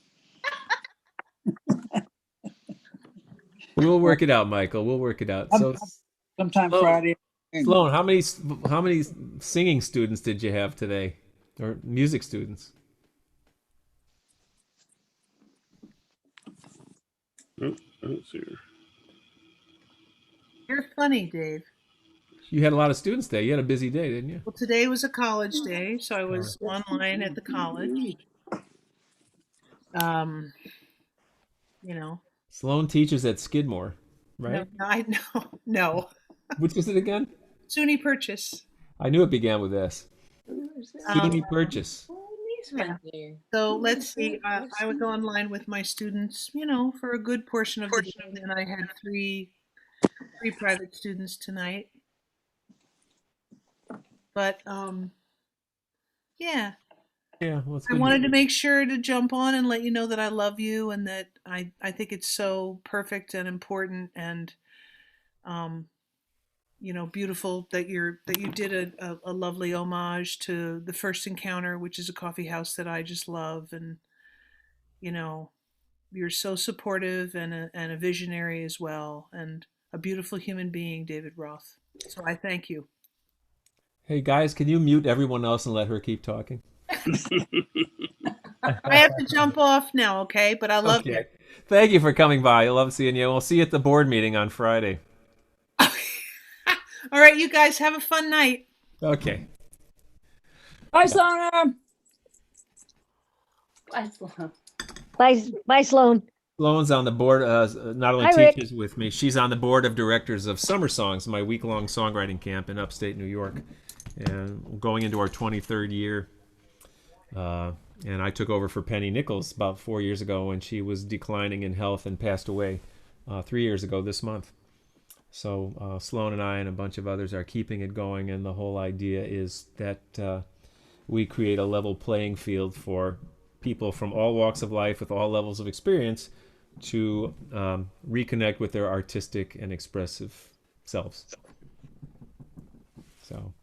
We'll work it out, Michael. We'll work it out. So sometime Friday. Sloan, how many singing students did you have today, or music students? Let's see. You're funny, Dave. You had a lot of students today. You had a busy day, didn't you? Well, today was a college day, so I was online at the college. Sloan teaches at Skidmore, right? No. Which is it again? SUNY Purchase. I knew it began with S. SUNY Purchase. Yeah. So let's see. I would go online with my students, for a good portion of the day, and I had three private students tonight. But yeah. Well, I wanted to make sure to jump on and let you know that I love you, and that I think it's so perfect and important and beautiful that you did a lovely homage to the First Encounter, which is a coffee house that I just love, and you're so supportive and a visionary as well, and a beautiful human being, David Roth. So I thank you. Hey guys, can you mute everyone else and let her keep talking? I have to jump off now, okay? But I love you. Thank you for coming by. I love seeing you. We'll see you at the board meeting on Friday. All right, you guys have a fun night. Okay. Bye, Sloan. Bye, Sloan. Bye, Sloan. Sloan's on the board, not only Hi, teaches with me, she's on the board of directors of Summer Songs, my week-long songwriting camp in upstate New York. And going into our 23rd year. And I took over for Penny Nichols about 4 years ago when she was declining in health and passed away 3 years ago this month. So Sloan and I and a bunch of others are keeping it going, and the whole idea is that we create a level playing field for people from all walks of life with all levels of experience to reconnect with their artistic and expressive selves. So,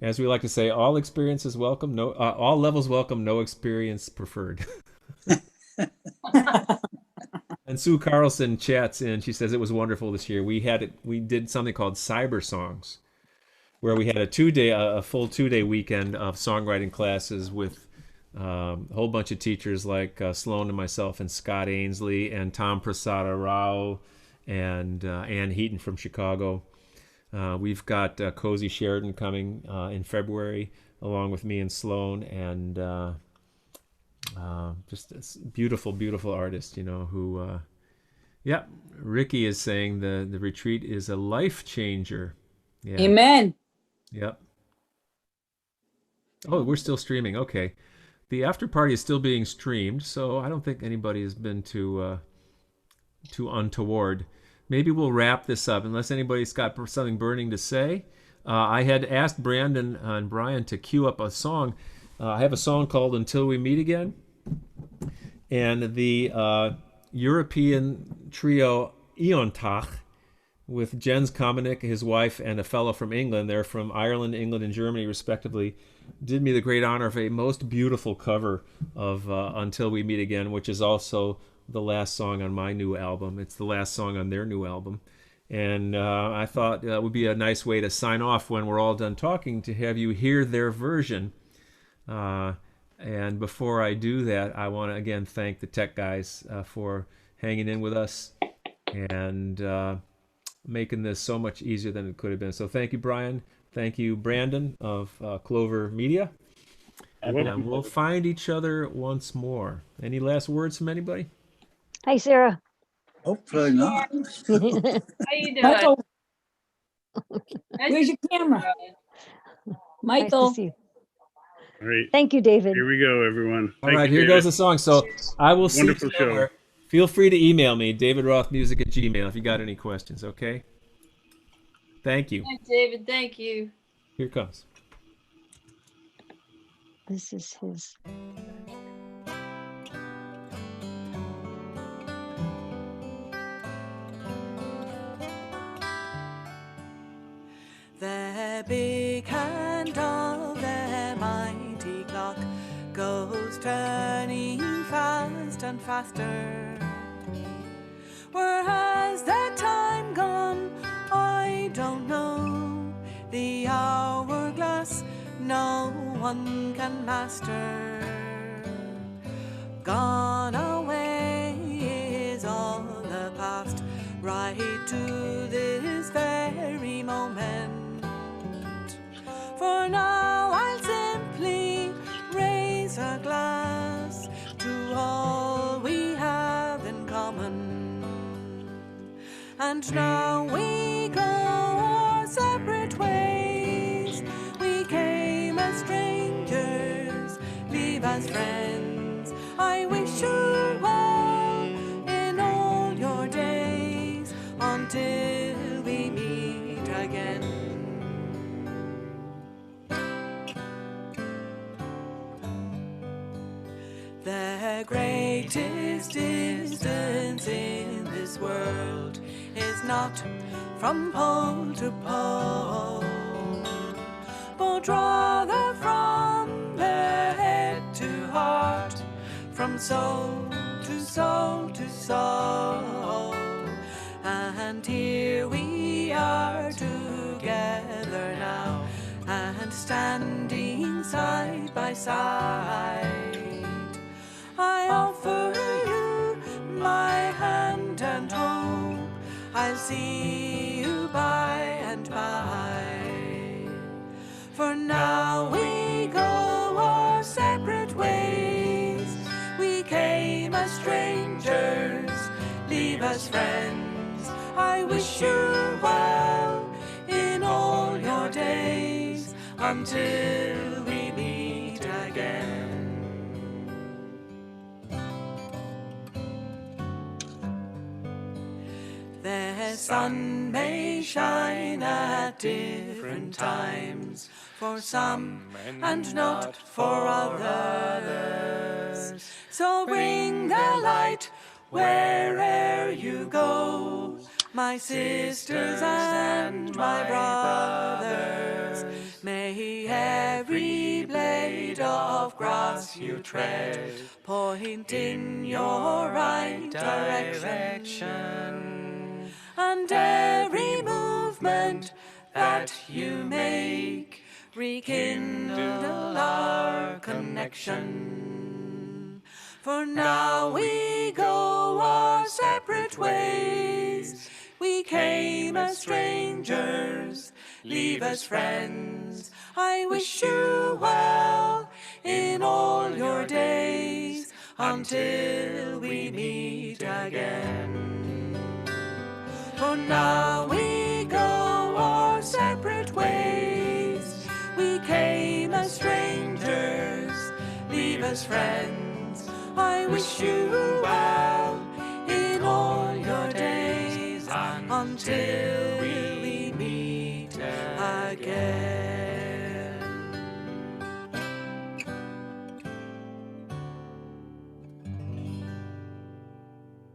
as we like to say, all experiences welcome, all levels welcome, no experience preferred. And Sue Carlson chats in. She says it was wonderful this year. We did something called Cyber Songs, where we had a full 2-day weekend of songwriting classes with a whole bunch of teachers like Sloan and myself and Scott Ainsley and Tom Prasada Rao and Ann Heaton from Chicago. We've got Cozy Sheridan coming in February along with me and Sloan, and just a beautiful, beautiful artist, you know, who, yeah, Ricky is saying the retreat is a life changer. Yeah. Amen. Yep. Oh, we're still streaming. Okay. The after party is still being streamed, so I don't think anybody has been too untoward. Maybe we'll wrap this up unless anybody's got something burning to say. I had asked Brandon and Brian to queue up a song. I have a song called Until We Meet Again. And the European trio Iontach with Jens Komanik, his wife, and a fellow from England. They're from Ireland, England, and Germany, respectively. Did me the great honor of a most beautiful cover of Until We Meet Again, which is also the last song on my new album. It's the last song on their new album. And I thought that would be a nice way to sign off when we're all done talking, to have you hear their version. And before I do that, I want to again thank the tech guys for hanging in with us and making this so much easier than it could have been. So thank you, Brian. Thank you, Brandon of Clover Media. And we'll find each other once more. Any last words from anybody? Hi, Sarah. Hopefully not. How you doing? Michael, Nice where's to your see you, camera? Brian. Michael. Nice to see you. All right. Thank you, David. Here we go, everyone. All right, here goes the song. So I will see Wonderful you show. later. Feel free to email me, davidrothmusic@gmail.com, if you got any questions, okay? Thank you. Thanks, David. Thank you. Here it comes. This is his. The big hand of the mighty clock goes turning fast and faster. Where has the time gone? I don't know. The hourglass no one can master. Gone away is all the past, right to this very moment. For now I'll simply raise a glass to all we have in common. And now we go our separate ways. We came as strangers, leave as friends. I wish you well in all your days, until we meet again. The greatest distance in this world is not from pole to pole, but rather from the head to heart, from soul to soul to soul. And here we are together now, and standing side by side. I offer you my hand and hope I'll see you by and by. For now we go our separate ways. We came as strangers, leave as friends. I wish you well in all your days, until we meet again. The sun may shine at different times for some and not for others. So bring the light where'er you go, my sisters and my brothers. May every blade of grass you tread point in your right direction. And every movement that you make rekindle our connection. For now we go our separate ways. We came as strangers, leave as friends. I wish you well in all your days until we meet again. For now we go our separate ways. We came as strangers, leave as friends. I wish you well in all your days until we